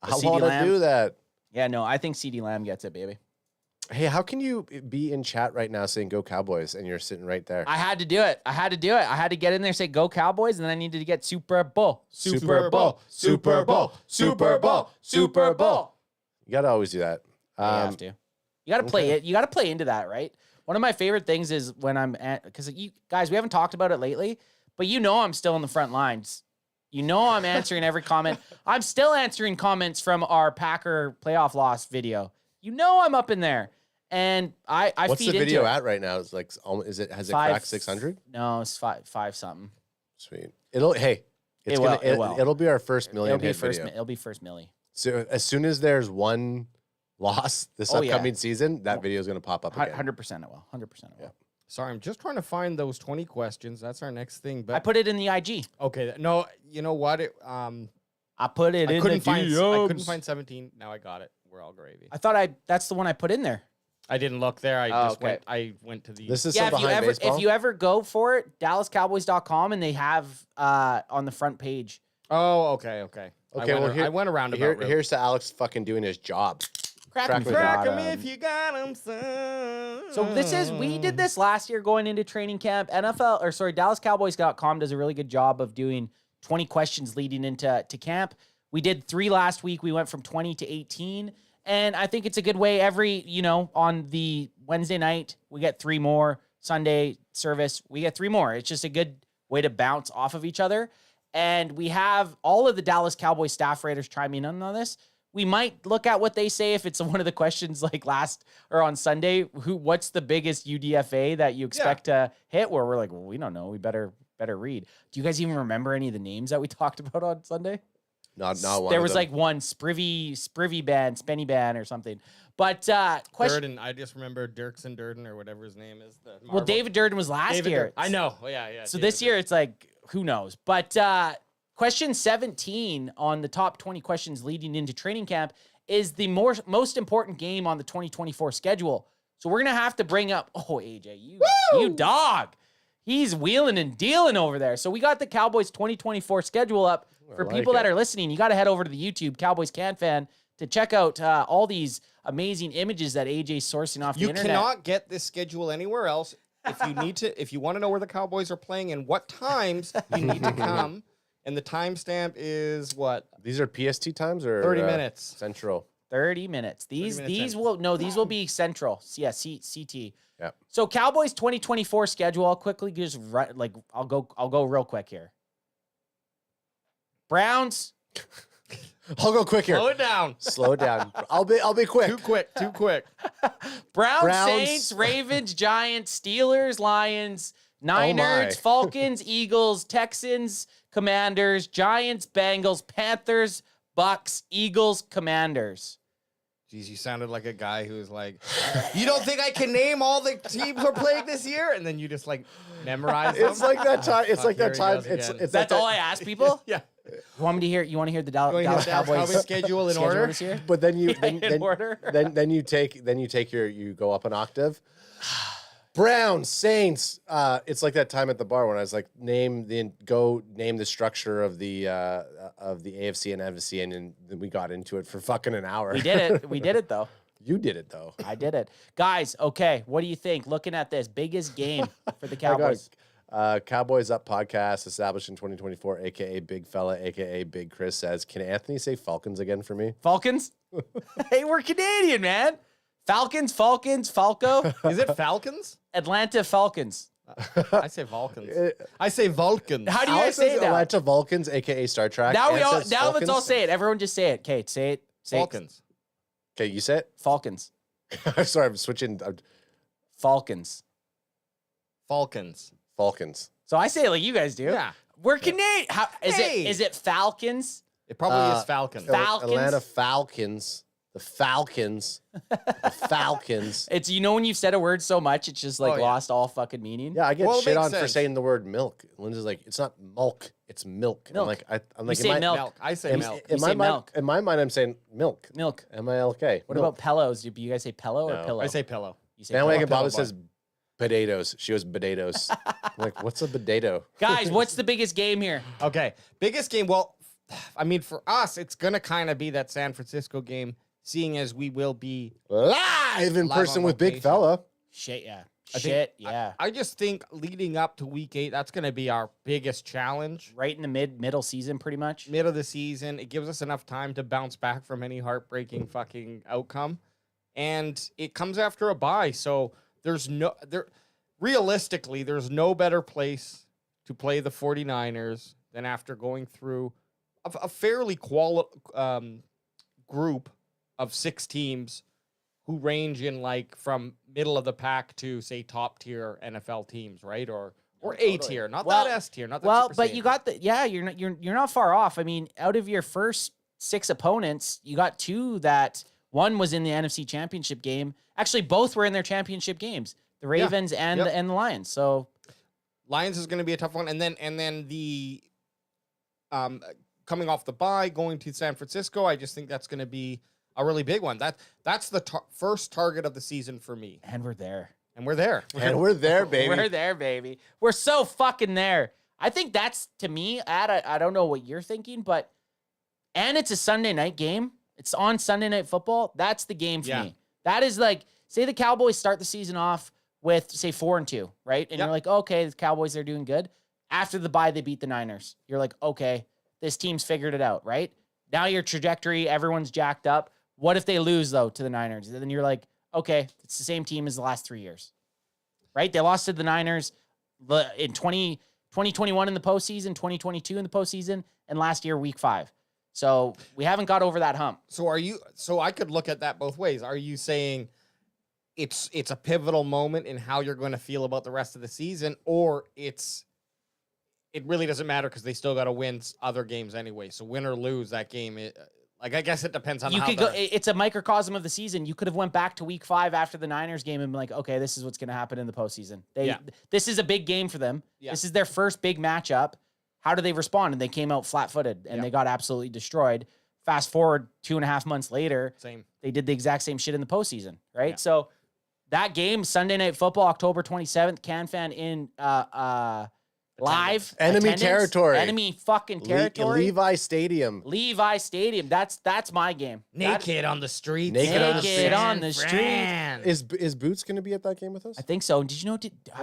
I CeeDee want to Lamb? do that. Yeah, no, I think Ceedee Lamb gets it, baby. Hey, how can you be in chat right now saying "Go Cowboys" and you're sitting right there? I had to do it. I had to get in there, say "Go Cowboys," and then I needed to get Super Bowl, Super Bowl, Super Bowl, Super Bowl, Super Bowl. You got to always do that. You have to. You got to play it. You got to play into that, right? One of my favorite things is when I'm because you guys, we haven't talked about it lately, but I'm still in the front lines. I'm answering every comment. I'm still answering comments from our Packer playoff loss video. I'm up in there. And I What's feed the video into it. at right now? It's like, has it cracked 600? No, it's five something. Sweet. It'll be our first million hit video. It'll be first milli. So as soon as there's one loss this upcoming season, that video is going to pop up again. 100% it will. 100% it will. Yeah. Sorry, I'm just trying to find those 20 questions. That's our next thing. But I put it in the IG. Okay. No, you know what? I put it in the I couldn't find 17. Now I got it. We're all gravy. I thought that's the one I put in there. I didn't look there. I went to the. This is some behind baseball. If you ever go for it, DallasCowboys.com, and they have on the front page. Oh, okay. Okay, I went around here's to Alex fucking doing his job. Crack him if you got him, son. So we did this last year going into training camp. DallasCowboys.com does a really good job of doing 20 questions leading into camp. We did 3 last week. We went from 20 to 18. And I think it's a good way on the Wednesday night, we get 3 more. Sunday service, we get 3 more. It's just a good way to bounce off of each other. And we have all of the Dallas Cowboys staff writers chiming in on this. We might look at what they say if it's one of the questions like on Sunday. What's the biggest UDFA that you expect to hit? Where we're like, well, we don't know. We better read. Do you guys even remember any of the names that we talked about on Sunday? Not one. There was like one Sprivy band, Spenny band or something. But Durden, I just remember Dirksen Durden or whatever his name is. Well, David Durden was last year. I know. Oh, yeah. So this year it's like, who knows? But question 17 on the top 20 questions leading into training camp is the most important game on the 2024 schedule. So we're going to have to bring up, AJ, you dog. He's wheeling and dealing over there. So we got the Cowboys 2024 schedule up. For people that are listening, you got to head over to the YouTube Cowboys CanFan to check out all these amazing images that AJ's sourcing off the internet. You cannot get this schedule anywhere else. If you want to know where the Cowboys are playing and what times you need to come, and the timestamp is what? These are PST times or 30 minutes Central. 30 minutes. These will be Central. Yeah, CT. Yeah. So Cowboys 2024 schedule. I'll quickly just I'll go real quick here. Browns. I'll go quick here. Slow it down. I'll be quick. Too quick. Browns, Saints, Ravens, Giants, Steelers, Lions, Niners, Falcons, Eagles, Texans, Commanders, Giants, Bengals, Panthers, Bucks, Eagles, Commanders. Jeez, you sounded like a guy who was like, you don't think I can name all the teams we're playing this year? And then you just like memorize them? It's like that time. It's like that time. That's all I ask people? Yeah. You want me to hear? You want to hear the Dallas Dallas Cowboys Cowboys schedule in order? this year? But then you In order? then you go up an octave. Browns, Saints. It's like that time at the bar when I was like, name the structure of the AFC and NFC, and then we got into it for fucking an hour. We did it. We did it though. You did it though. I did it, guys. Okay, what do you think? Looking at this biggest game for the Cowboys. Cowboys Up podcast established in 2024, aka Big Fella, aka Big Chris says, "Can Anthony say Falcons again for me?" Falcons. Hey, we're Canadian, man. Falcons, Falco. Is it Falcons? Atlanta Falcons. I say Vulcans. I say Vulcans. How do you Alex guys say says that? Atlanta Vulcans, aka Star Trek. Now Ann says let's all Falcons. say it. Everyone just say it. Kate, say it. Say Falcons. Okay, you say it. Falcons. Sorry, I'm switching. Falcons. Falcons. Falcons. So I say it like you guys do. Yeah. We're Canadian. Hey. Is it Falcons? It probably is Falcons. Falcons. Atlanta Falcons. The Falcons. The Falcons. It's when you've said a word so much, it's just like Oh, yeah. lost all fucking meaning. Yeah, I get Well, it shit makes on for sense. saying the word milk. Lindsay's like, it's not mulk, it's milk. Milk. I'm You like, say in my, milk. I say milk. You say milk. In my mind, I'm saying milk. Milk. M-I-L-K. What milk. about pillows? Do you guys say pillow or No. pillow? I say pillow. You say Bandwagon pillow. Bobby says potatoes. She was potatoes. I'm like, what's a potato? Guys, what's the biggest game here? Okay. Biggest game. Well, I mean, for us, it's going to kind of be that San Francisco game, seeing as we will be Live in Live person on with Big location. Fella. Shit, yeah. I think- Shit, yeah. I just think leading up to week 8, that's going to be our biggest challenge. Right in the middle season, pretty much. Mid of the season, it gives us enough time to bounce back from any heartbreaking fucking outcome. And it comes after a bye. So realistically, there's no better place to play the 49ers than after going through a fairly group of 6 teams who range in like from middle of the pack to say top tier NFL teams, right? Or A tier, not that S tier, not that Super but Saiyan. you got you're not far off. I mean, out of your first 6 opponents, you got 2 that one was in the NFC Championship game. Actually, both were in their championship games. The Ravens and the Lions. So Lions is going to be a tough one, and then the coming off the bye, going to San Francisco. I just think that's going to be a really big one. That's the first target of the season for me, and we're there. And we're there. And we're there, baby. We're there, baby. We're so fucking there. I think that's, to me, I don't know what you're thinking, but and it's a Sunday night game. It's on Sunday Night Football. That's the game for me. That is like, say the Cowboys start the season off with, say, 4-2, right? And you're like, okay, the Cowboys are doing good. After the bye, they beat the Niners. You're like, okay, this team's figured it out, right? Now your trajectory, everyone's jacked up. What if they lose, though, to the Niners? And then you're like, okay, it's the same team as the last 3 years, right? They lost to the Niners in 2021 in the postseason, 2022 in the postseason, and last year, week 5. So we haven't got over that hump. So I could look at that both ways. Are you saying it's a pivotal moment in how you're going to feel about the rest of the season, or it really doesn't matter because they still got to win other games anyway? So win or lose that game, I guess it depends on It's a microcosm of the season. You could have went back to week 5 after the Niners game and been like, okay, this is what's going to happen in the postseason. This is a big game for them. Yeah. This is their first big matchup. How do they respond? And they came out flat-footed, and they got absolutely destroyed. Fast forward 2.5 months later, they did the exact same shit in the postseason, right? Yeah. So that game, Sunday Night Football, October 27th, CanFan in live. Enemy territory. Enemy fucking territory. Levi Stadium. Levi Stadium. That's my game. Naked on the street. Naked on the street. Is Boots going to be at that game with us? I think so. Did you know?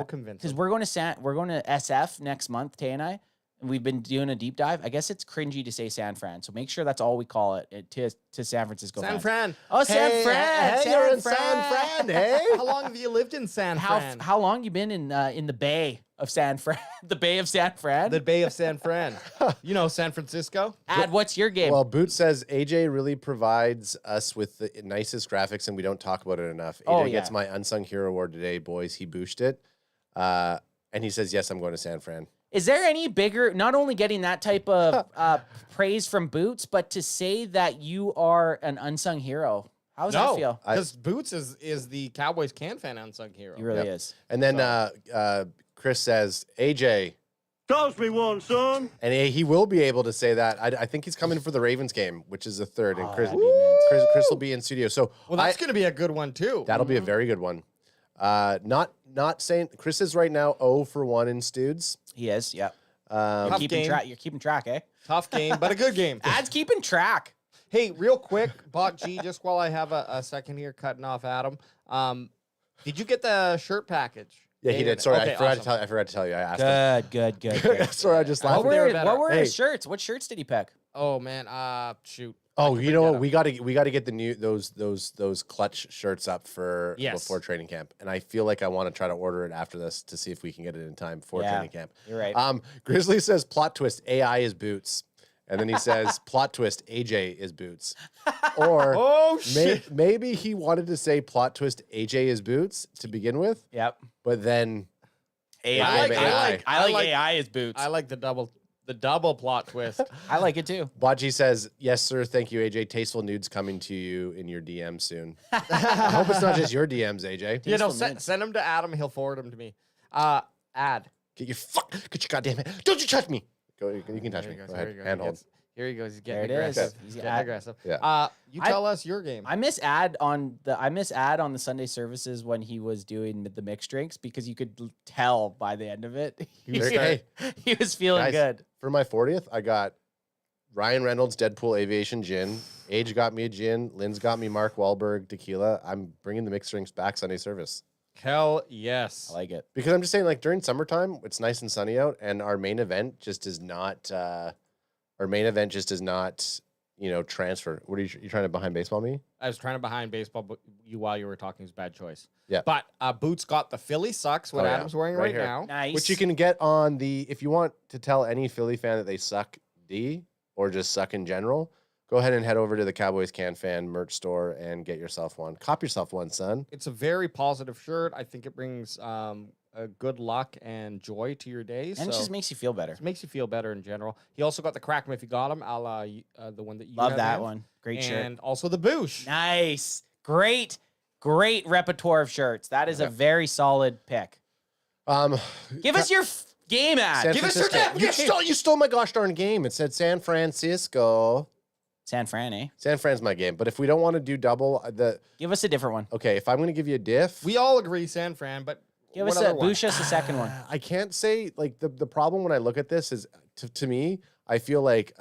Convinced. Because we're going to SF next month, Tay and I. And we've been doing a deep dive. I guess it's cringy to say San Fran, so make sure that's all we call it to San Francisco. San Fran. Oh, San Fran. Hey, you're in San Fran. Hey, how long have you lived in San Fran? How long you been in the Bay of San Fran? The Bay of San Fran. The Bay of San Fran. You know San Francisco. Ad, what's your game? Well, Boots says AJ really provides us with the nicest graphics, and we don't talk about it enough. AJ gets my Unsung Hero Award today, boys. He booshed it, and he says, "Yes, I'm going to San Fran." Is there any bigger, not only getting that type of praise from Boots, but to say that you are an unsung hero? How does that feel? Because Boots is the Cowboys CanFan unsung hero. He really is. And then Chris says, AJ, Toss me one, son. And he will be able to say that. I think he's coming for the Ravens game, which is the 3rd. And Chris will be in studio. So Well, that's going to be a good one, too. that'll be a very good one. Not saying Chris is right now 0 for 1 in Studs. He is, yeah. Tough game. You're keeping track, eh? Tough game, but a good game. Ad's keeping track. Hey, real quick, Bot G, just while I have a second here cutting off Adam, did you get the shirt package? Yeah, he did. Sorry, Okay, I forgot awesome. to tell you. I asked him. Good. Sorry, I just laughed. What better. were Hey. his shirts? What shirts did he pick? Oh, man. Shoot. Oh, you know what? We got to get the new those clutch shirts up for Yes. before training camp, and I feel like I want to try to order it after this to see if we can get it in time for training camp. You're right. Grizzly says plot twist AI is boots, and then he says plot twist AJ is boots, or Oh, shit. maybe he wanted to say plot twist AJ is boots to begin with, Yep. but then AI. I like AI as boots. I like the double plot twist. I like it too. Baji says, yes, sir. Thank you, AJ. Tasteful nudes coming to you in your DM soon. I hope it's not just your DMs, AJ. You know, send them to Adam. He'll forward them to me. Ad. Get your goddamn it. Don't you touch me. Go, you can touch me. Go Go ahead. Here Handhold. Here he goes. He's There getting it is. aggressive. He's He's getting ad- aggressive. Yeah. You tell us your game. I miss Ad on the Sunday services when he was doing the mixed drinks because you could tell by the end of it he was feeling Guys, good. For my 40th, I got Ryan Reynolds Deadpool Aviation Gin. Age got me a gin. Lynn's got me Mark Wahlberg Tequila. I'm bringing the mixed drinks back Sunday service. Hell yes. I like it. Because I'm just saying, like, during summertime, it's nice and sunny out, and our main event just does not transfer. What are you trying to behind baseball me? I was trying to behind baseball, but while you were talking is bad choice. Yeah. But Boots got the Philly Sucks, what Oh, yeah. Adam's wearing Right right here. now. Nice. Which you can get on if you want to tell any Philly fan that they suck D or just suck in general, go ahead and head over to the Cowboys CanFan merch store and get yourself one. Cop yourself one, son. It's a very positive shirt. I think it brings a good luck and joy to your days. And it just makes you feel better. It makes you feel better in general. He also got the Crack 'em if you got him, a la the one that you Love have, that man. one. Great shirt. And also the Boosh. Nice. Great repertoire of shirts. That is a very solid pick. Give us your game ad. San Give us your Francisco. You stole my gosh darn game. It said San Francisco. San Fran, eh? San Fran's my game. But if we don't want to do double, Give us a different one. okay, if I'm going to give you a diff, We all agree San Fran, but Give what us other one? Bush us a second one. I can't say, like, the problem when I look at this is, to me, I feel like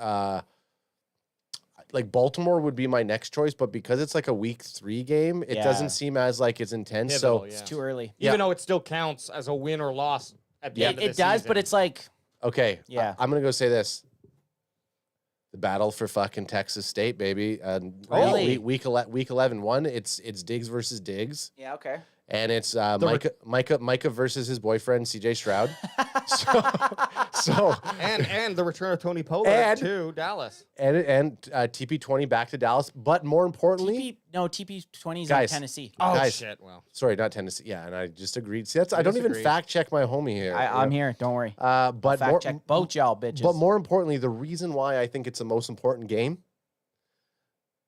Baltimore would be my next choice, but because it's like a week 3 game, it Yeah. doesn't seem as like it's intense. Pivotal, So yeah. It's too early. Even though it still counts as a win or loss at the end of the It does, season. but it's like okay, Yeah. I'm gonna go say this: the battle for fucking Texas State, baby. Really? week 11, one. It's Diggs versus Diggs, yeah, okay. and it's Micah versus his boyfriend CJ Stroud. so and the return of Tony Pollard And- to Dallas. and TP20 back to Dallas, but more importantly. TP20 is in Guys. Tennessee. Oh Guys, shit! Well, Sorry, not Tennessee. Yeah, and I just agreed. See, I don't even disagree. fact check my homie here. I'm here. Don't worry. But Fact check both y'all bitches. But more importantly, the reason why I think it's the most important game,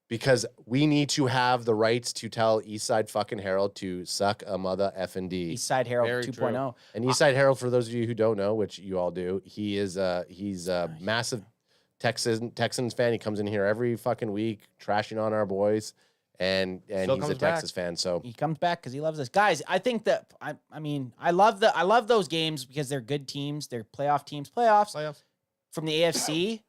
because we need to have the rights to tell Eastside fucking Herald to suck a mother effing D. Eastside Herald Very 2.0. And Eastside Herald, for those of you who don't know, which you all do, he's a massive Texans fan. He comes in here every fucking week, trashing on our boys, and Still he's a comes back. Texas fan. So He comes back because he loves us, guys. I think that I love those games because they're good teams. They're playoff teams. Playoffs from the AFC.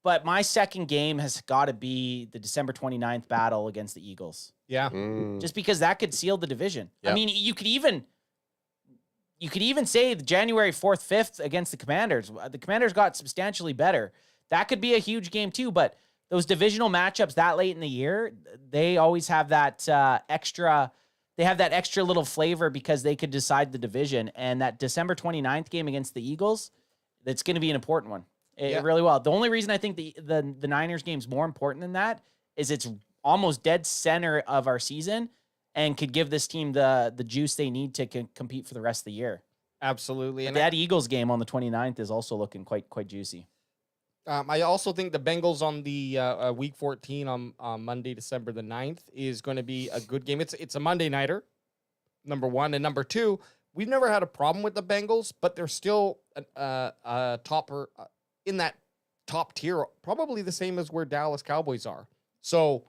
But my second game has got to be the December 29th battle against the Eagles. yeah. Just because that could seal the division. I Yep. mean, you could even say the January 4th, 5th against the Commanders. The Commanders got substantially better. That could be a huge game too, but those divisional matchups that late in the year, they always have that extra little flavor because they could decide the division. And that December 29th game against the Eagles, that's going to be an important one. It really will. The only reason I think the Niners game's more important than that is it's almost dead center of our season and could give this team the juice they need to compete for the rest of the year. Absolutely. And that Eagles game on the 29th is also looking quite juicy. I also think the Bengals on the week 14 on Monday, December the 9th is going to be a good game. It's a Monday nighter, number one. And number two, we've never had a problem with the Bengals, but they're still a topper in that top tier, probably the same as where Dallas Cowboys are. So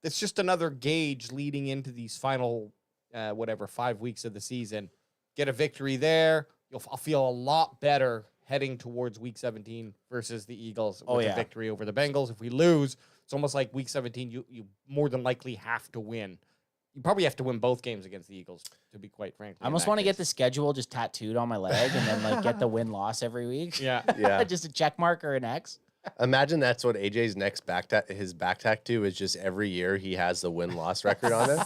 it's just another gauge leading into these final, 5 weeks of the season. Get a victory there, I'll feel a lot better heading towards Week 17 versus the Eagles with a victory over the Bengals. If we lose, it's almost like Week 17, you more than likely have to win. You probably have to win both games against the Eagles, to be quite frank. I almost want to get the schedule just tattooed on my leg and then like get the win-loss every week. Yeah. Just a check mark or an X. Imagine that's what AJ's next back tattoo is. Just every year he has the win-loss record on it.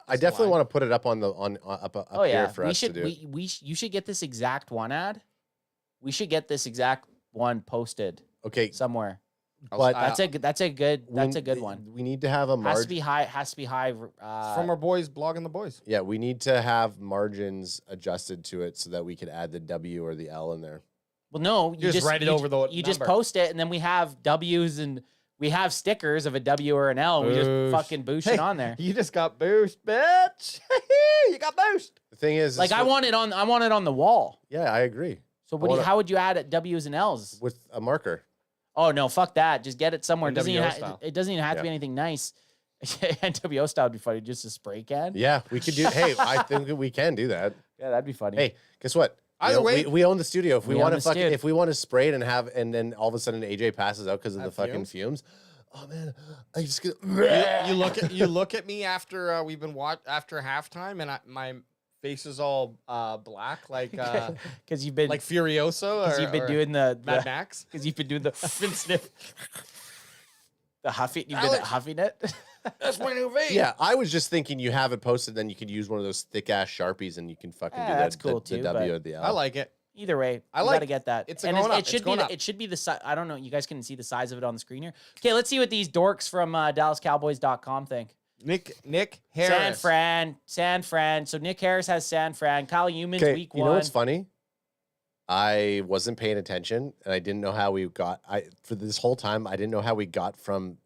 I definitely want to put it up on the up here for us to do. You should get this exact one ad. We should get this exact one posted. Okay, somewhere. But that's a good one. We need to have a margin. Has to be high. From our boys, blogging the boys. Yeah, we need to have margins adjusted to it so that we could add the W or the L in there. Well, no, you just write it over the. You just post it, and then we have W's and we have stickers of a W or an L. And we just fucking boost it on there. You just got boost, bitch. You got boost. The thing is, like I want it on the wall. Yeah, I agree. So how would you add W's and L's with a marker? Oh no, fuck that! Just get it somewhere. It doesn't even have to be anything nice. NWO style would be funny. Just a spray can. Yeah, we could do. Hey, I think we can do that. Yeah, that'd be funny. Hey, guess what? Either way, we own the studio. If we want to if we want to spray it and then all of a sudden AJ passes out because of the fucking fumes. Oh man, I just get. You look at me after we've been after halftime, and my face is all black, like because you've been like Furioso, because you've been doing the Mad Max, because you've been doing the sniff, the huffing. You've been huffing it. That's my new vape. Yeah, I was just thinking you have it posted, then you can use one of those thick ass Sharpies, and you can fucking do that. That's cool the too. W or the L. I like it. Either way, I gotta get that. It's going up. It should be the size. I don't know. You guys can see the size of it on the screen here. Okay, let's see what these dorks from DallasCowboys.com think. Nick Harris. San Fran. So Nick Harris has San Fran. Kyle Humans week 1. You know what's funny? I wasn't paying attention, and I didn't know how we got. For this whole time, I didn't know how we got from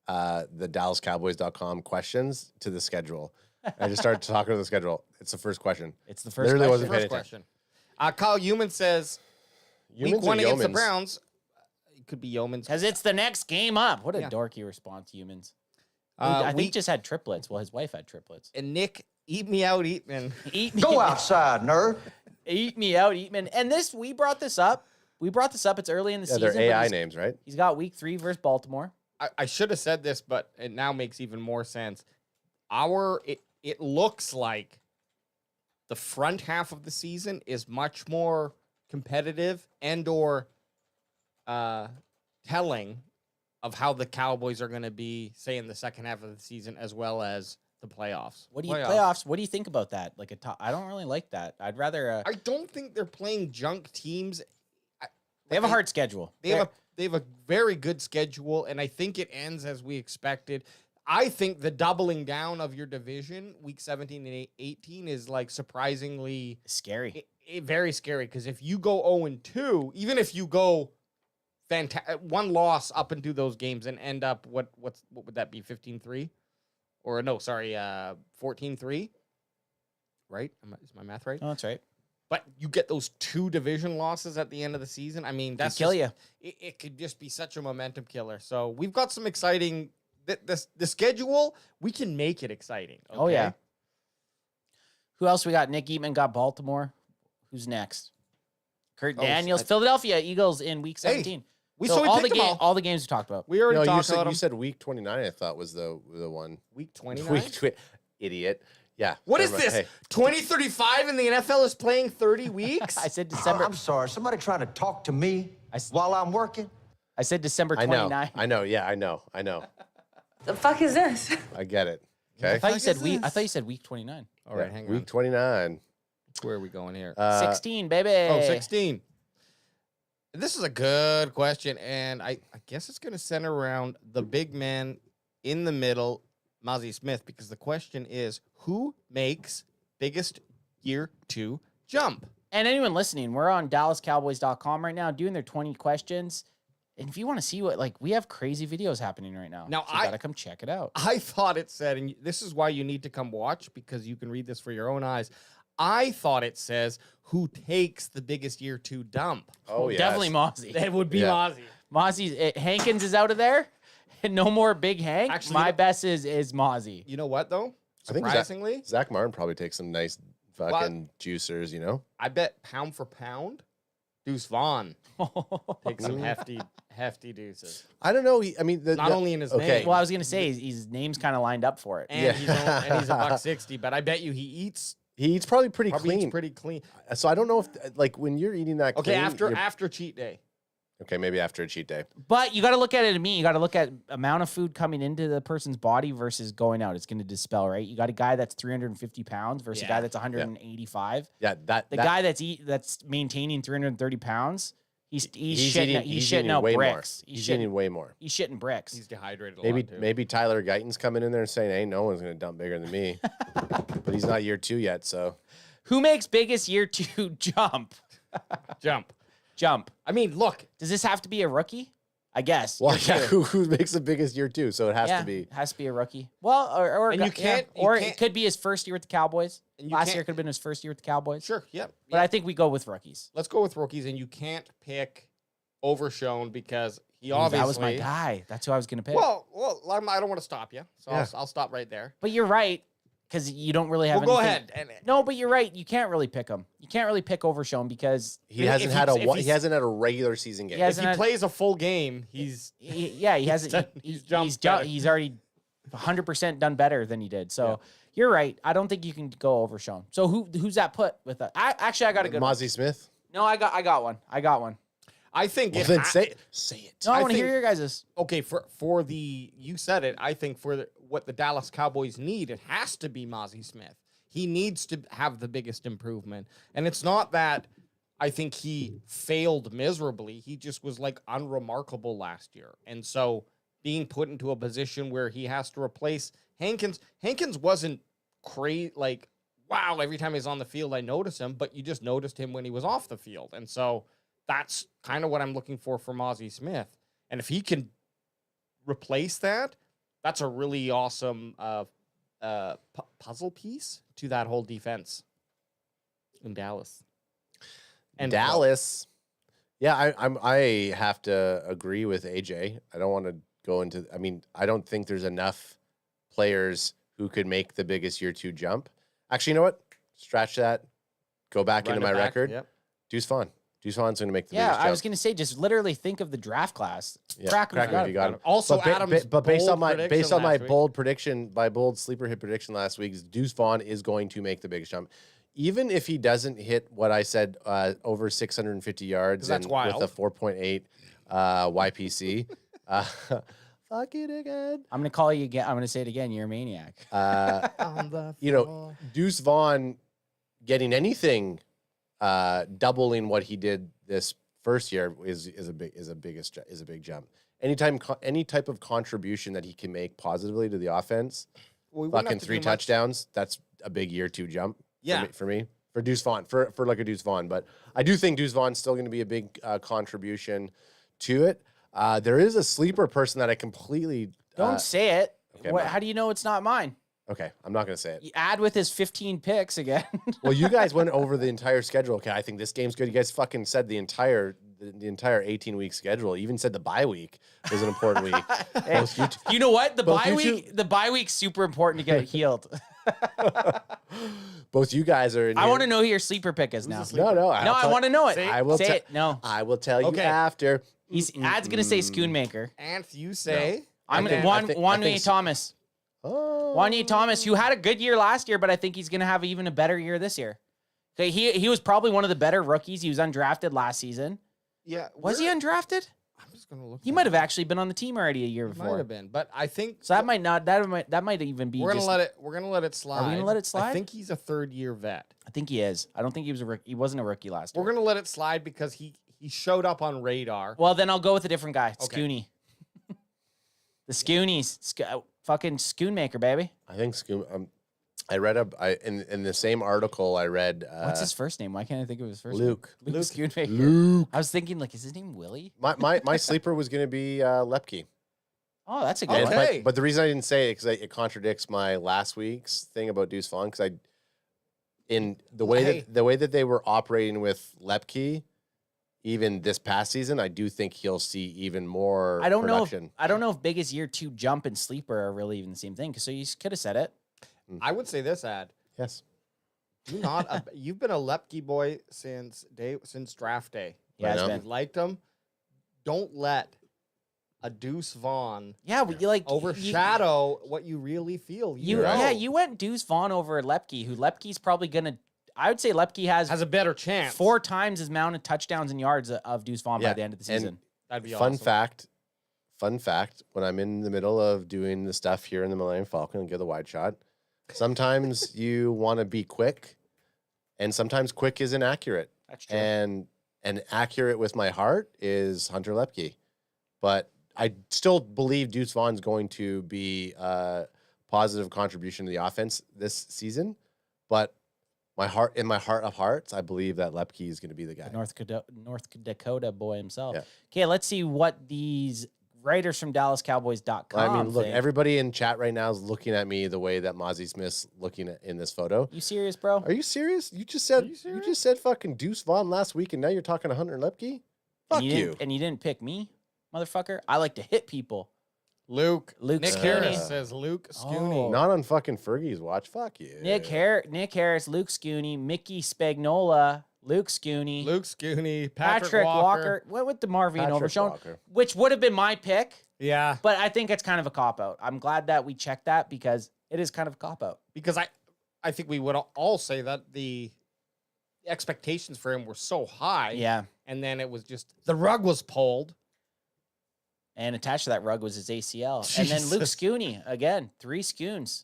the DallasCowboys.com questions to the schedule. I just started talking to the schedule. It's the first question. It's the first. Literally question. wasn't paying attention. Kyle Human says, week 1 against the Browns. It could be Yeomans. Because it's the next game up. What a dorky response, Humans. I think just had triplets. Well, his wife had triplets. And Nick, eat me out, Eatman. Go outside, nerd. Eat me out, Eatman. And we brought this up. It's early in the season. They're AI names, right? He's got week 3 versus Baltimore. I should have said this, but it now makes even more sense. It looks like the front half of the season is much more competitive and/or telling of how the Cowboys are going to be, say, in the second half of the season, as well as the playoffs. Playoffs? What do you think about that? Like I don't really like that. I'd rather. I don't think they're playing junk teams. They have a hard schedule. They have a very good schedule, and I think it ends as we expected. I think the doubling down of your division, week 17 and 18, is like surprisingly scary. Very scary, because if you go 0-2, even if you go one loss up into those games and end up what would that be, 15-3? Or no, sorry, 14-3? Right? Is my math right? Oh, that's right. But you get those 2 division losses at the end of the season. I mean, that's kill you. It could just be such a momentum killer. So we've got some exciting. The schedule, we can make it exciting. Okay? Oh yeah. Who else we got? Nick Eatman got Baltimore. Who's next? Kurt Daniels, Philadelphia Eagles in week 17. Hey, all the games we talked about. We already talked about them. You said week 29. I thought was the one. Week 29. Idiot. Yeah. What is this? Hey. 2035 and the NFL is playing 30 weeks? I said December. I'm sorry. Somebody trying to talk to me while I'm working? I said December 29. I know. Yeah, I know. The fuck is this? I get it. Okay. I thought you said week 29. All right, hang on. Week 29. Where are we going here? 16, baby. Oh, 16. This is a good question, and I guess it's going to center around the big man in the middle, Mozzie Smith, because the question is, who makes biggest year 2 jump? And anyone listening, we're on DallasCowboys.com right now doing their 20 questions. And if you want to see we have crazy videos happening right now. Now, so you got to come check it out. I thought it said, and this is why you need to come watch, because you can read this for your own eyes. I thought it says who takes the biggest year 2 dump. Oh, yeah. Definitely Mozzie. That would be Mozzie. Mozzie's Hankins is out of there. No more Big Hank. Actually, my best is Mozzie. You know what, though? I think Surprisingly, Zach Martin probably takes some nice fucking juicers, you know? I bet pound for pound, Deuce Vaughn takes some hefty deuces. I don't know. I mean, Not only in his name. Well, I was gonna say his name's kind of lined up for it. And he's a $160, but I bet you he eats probably pretty clean. Eats pretty clean. So I don't know if like when you're eating that. Okay, clean, after cheat day. Okay, maybe after a cheat day. But you got to look at it to me. You got to look at amount of food coming into the person's body versus going out. It's going to dispel, right? You got a guy that's 350 pounds versus a guy that's 185. Yeah, guy that's maintaining 330 pounds. He's shitting out way bricks. More. He's eating way more. He's shitting bricks. He's dehydrated. Maybe Tyler Guyton's coming in there and saying, "Hey, no one's going to dump bigger than me," but he's not year 2 yet. So who makes biggest year 2 jump? Jump. I mean, look. Does this have to be a rookie? I guess. Well, yeah. Who makes the biggest year 2? So it has to be. It has to be a rookie. Well, or and you can't. It could be his first year with the Cowboys. Last year could have been his first year with the Cowboys. Sure. Yep. But I think we go with rookies. Let's go with rookies, and you can't pick Overshown because he obviously. That was my guy. That's who I was going to pick. Well, I don't want to stop you, so I'll stop right there. But you're right. Because you don't really have anything. Go ahead. No, but you're right. You can't really pick him. You can't really pick Overshown because he hasn't had a regular season game. If he plays a full game, he hasn't. He's already 100% done better than he did. So you're right. I don't think you can go Overshown. So who's that put with that? Actually, I got a good Mozzie Smith. No, I got one. I think. Well, then say it. No, I want to hear your guys's. Okay, for the you said it. I think for what the Dallas Cowboys need, it has to be Mozzie Smith. He needs to have the biggest improvement, and it's not that I think he failed miserably. He just was like unremarkable last year, and so being put into a position where he has to replace Hankins. Hankins wasn't crazy like wow. Every time he's on the field, I notice him, but you just noticed him when he was off the field, and so. That's kind of what I'm looking for Mozzie Smith. And if he can replace that, that's a really awesome puzzle piece to that whole defense in Dallas. And Dallas, yeah, I have to agree with AJ. I don't want to go into. I mean, I don't think there's enough players who could make the biggest year 2 jump. Actually, you know what? Scratch that. Go back into my record. Yep. Deuce Vaughn. Deuce Vaughn's going to make the biggest jump. I was going to say, just literally think of the draft class. Yeah. Crack him if you got him. Also, but based on my bold bold sleeper hit prediction last week, Deuce Vaughn is going to make the biggest jump. Even if he doesn't hit what I said, over 650 yards and with a 4.8 YPC. Fuck it again. I'm going to call you again. I'm going to say it again. You're a maniac. Deuce Vaughn getting anything doubling what he did this first year is a big jump. Any type of contribution that he can make positively to the offense, fucking 3 touchdowns, that's a big year 2 jump. Yeah, for Deuce Vaughn, for like a Deuce Vaughn. But I do think Deuce Vaughn's still going to be a big contribution to it. There is a sleeper person that I completely don't say it. Okay, how do you know it's not mine? Okay, I'm not going to say it. You add with his 15 picks again. Well, you guys went over the entire schedule. Okay, I think this game's good. You guys fucking said the entire 18-week schedule. You even said the bye week was an important week. Hey, you know what? The bye week's super important to get healed. Both you guys are in I here. want to know who your sleeper pick is now. No. I want to know it. I will say it. No. I will tell you after. Ad's going to say Schoonmaker. And you say? No. I'm going to Juan Thomas. Oh. Juan Thomas, who had a good year last year, but I think he's going to have even a better year this year. Okay, he was probably one of the better rookies. He was undrafted last season. Yeah. Was he undrafted? I'm just going to look. He might have actually been on the team already a year before. Might have been, but I think so. That might not. That might even be. We're going to let it slide. Are we going to let it slide? I think he's a 3rd-year vet. I think he is. I don't think he was a rookie. He wasn't a rookie last year. We're going to let it slide because he showed up on radar. Well, then I'll go with a different guy. Okay. Scooney. The Scoonies. Fucking Schoonmaker, baby. I think I read in the same article I read. What's his first name? Why can't I think of his first Luke. name? Luke Schoonmaker. Luke. I was thinking, like, is his name Willie? My sleeper was going to be Lepke. Oh, that's a good one. Okay. But the reason I didn't say it because it contradicts my last week's thing about Deuce Vaughn because in the way that they were operating with Lepke, even this past season, I do think he'll see even more. I don't production. know. I don't know if biggest year 2 jump and sleeper are really even the same thing. So you could have said it. I would say this, Ad. Yes. You've been a Lepke boy since draft day. Yeah, it's You've liked him. Don't let a Deuce Vaughn overshadow what you really feel. You went Deuce Vaughn over Lepke, who Lepke's probably gonna. I would say Lepke has a better chance. 4 times his amount of touchdowns and yards of Deuce Vaughn by the end of the season. That'd be fun awesome. Fun fact: when I'm in the middle of doing the stuff here in the Millennium Falcon and get the wide shot, sometimes you want to be quick, and sometimes quick is inaccurate. That's true. And accurate with my heart is Hunter Lepke, but I still believe Deuce Vaughn's going to be a positive contribution to the offense this season. But in my heart of hearts, I believe that Lepke is going to be the guy. The North Dakota boy himself. Yeah. Okay, let's see what these writers from DallasCowboys.com I mean, look, think. everybody in chat right now is looking at me the way that Mozzie Smith's looking at in this photo. You serious, bro? Are you serious? You just said fucking Deuce Vaughn last week, and now you're talking to Hunter Lepke? Fuck you. And you didn't pick me, motherfucker. I like to hit people. Nick Scooney Harris says Luke Scooney. Not on fucking Fergie's watch. Fuck you. Nick Harris, Luke Scooney, Mickey Spagnola, Luke Scooney, Patrick Walker. What with the Marvin Patrick Overshown, Walker. which would have been my pick. Yeah. But I think it's kind of a cop-out. I'm glad that we checked that because it is kind of a cop-out. Because I think we would all say that the expectations for him were so high. Yeah. And then it was just, the rug was pulled. And attached to that rug was his ACL. And then Luke Scooney, again, 3 scoons.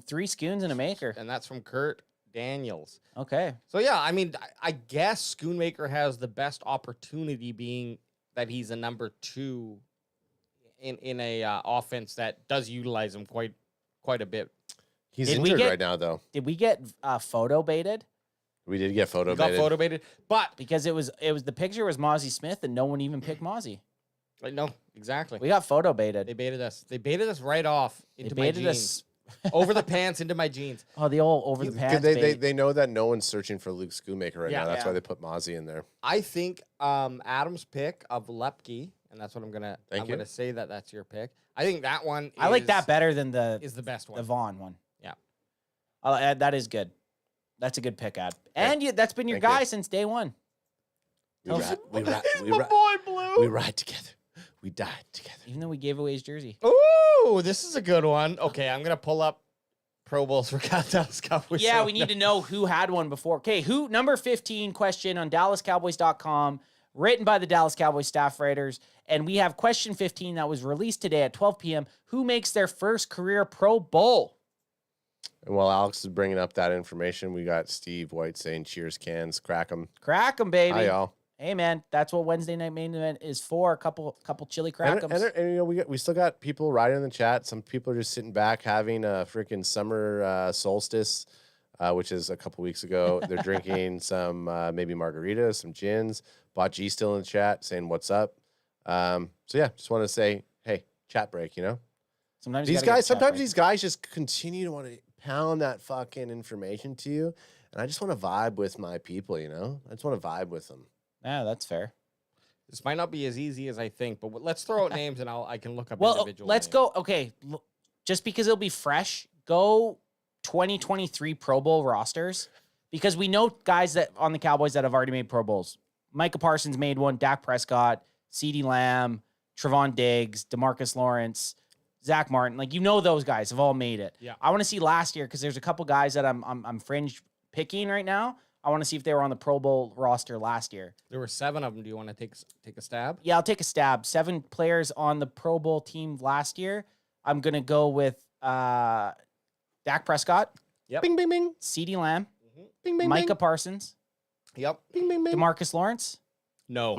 3 scoons and a maker. And that's from Kurt Daniels. Okay. So, yeah, I mean, I guess Schoonmaker has the best opportunity being that he's a number 2 in a offense that does utilize him quite a bit. He's injured right now, though. Did we get photo baited? We did get photo baited. Got photo baited, but because it was the picture was Mozzie Smith and no one even picked Mozzie. No, exactly. We got photo baited. They baited us. They baited us right off into my jeans. Us. Over the pants into my jeans. Oh, the old over the pants. They know that no one's searching for Luke Schoonmaker right now. That's why they put Mozzie in there. I think Adam's pick of Lepke, and that's what I'm gonna say that's your pick. I think that one I like that better than the best one. The Vaughn one. Yeah. That is good. That's a good pick, Ad. And that's been your guy since day one. We ride together. We died together. Even though we gave away his jersey. Ooh, this is a good one. Okay, I'm going to pull up Pro Bowls for Dallas Cowboys. Yeah, we need to know who had one before. Okay, number 15 question on DallasCowboys.com, written by the Dallas Cowboys staff writers. And we have question 15 that was released today at 12 p.m. Who makes their first career Pro Bowl? And while Alex is bringing up that information, we got Steve White saying, cheers, cans, crack 'em. Crack 'em, baby. Hi, y'all. Hey, man, that's what Wednesday night main event is for. A couple chili crack'ems. And you know, we still got people riding in the chat. Some people are just sitting back having a freaking summer solstice, which is a couple weeks ago. They're drinking some maybe margaritas, some gins. Bot G still in the chat saying what's up. So yeah, just want to say, hey, chat break. You know, sometimes these guys just continue to want to pound that fucking information to you, and I just want to vibe with my people. You know, I just want to vibe with them. Yeah, that's fair. This might not be as easy as I think, but let's throw out names and I can look up individual let's names. go. Okay, just because it'll be fresh, go 2023 Pro Bowl rosters because we know guys that on the Cowboys that have already made Pro Bowls. Micah Parsons made one, Dak Prescott, Ceedee Lamb, Trevon Diggs, DeMarcus Lawrence, Zach Martin. Like, you know, those guys have all made it. Yeah. I want to see last year because there's a couple guys that I'm fringe picking right now. I want to see if they were on the Pro Bowl roster last year. There were 7 of them. Do you want to take a stab? Yeah, I'll take a stab. 7 players on the Pro Bowl team last year. I'm going to go with Dak Prescott. Yep. Bing, bing, bing. Ceedee Lamb. Mm-hmm. Bing, bing, Micah bing. Parsons. Yep. Bing, bing, bing. DeMarcus Lawrence. No.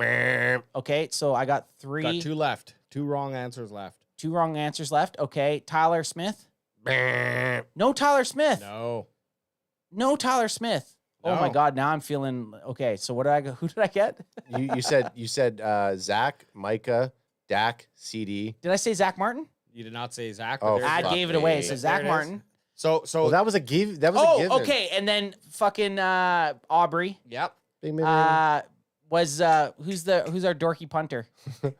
Okay, so I got 3. Got 2 left. 2 wrong answers left. 2 wrong answers left. Okay, Tyler Smith. No Tyler Smith. No Tyler Smith. Oh my God! Now I'm feeling okay. So what did I go? Who did I get? you said Zach, Micah, Dak, CD. Did I say Zach Martin? You did not say Zach. Oh, I gave it away. So Zach Martin. So Well, that was a give. That was a given. Okay, and then fucking Aubrey Yep. Bing, bing, bing. was who's our dorky punter?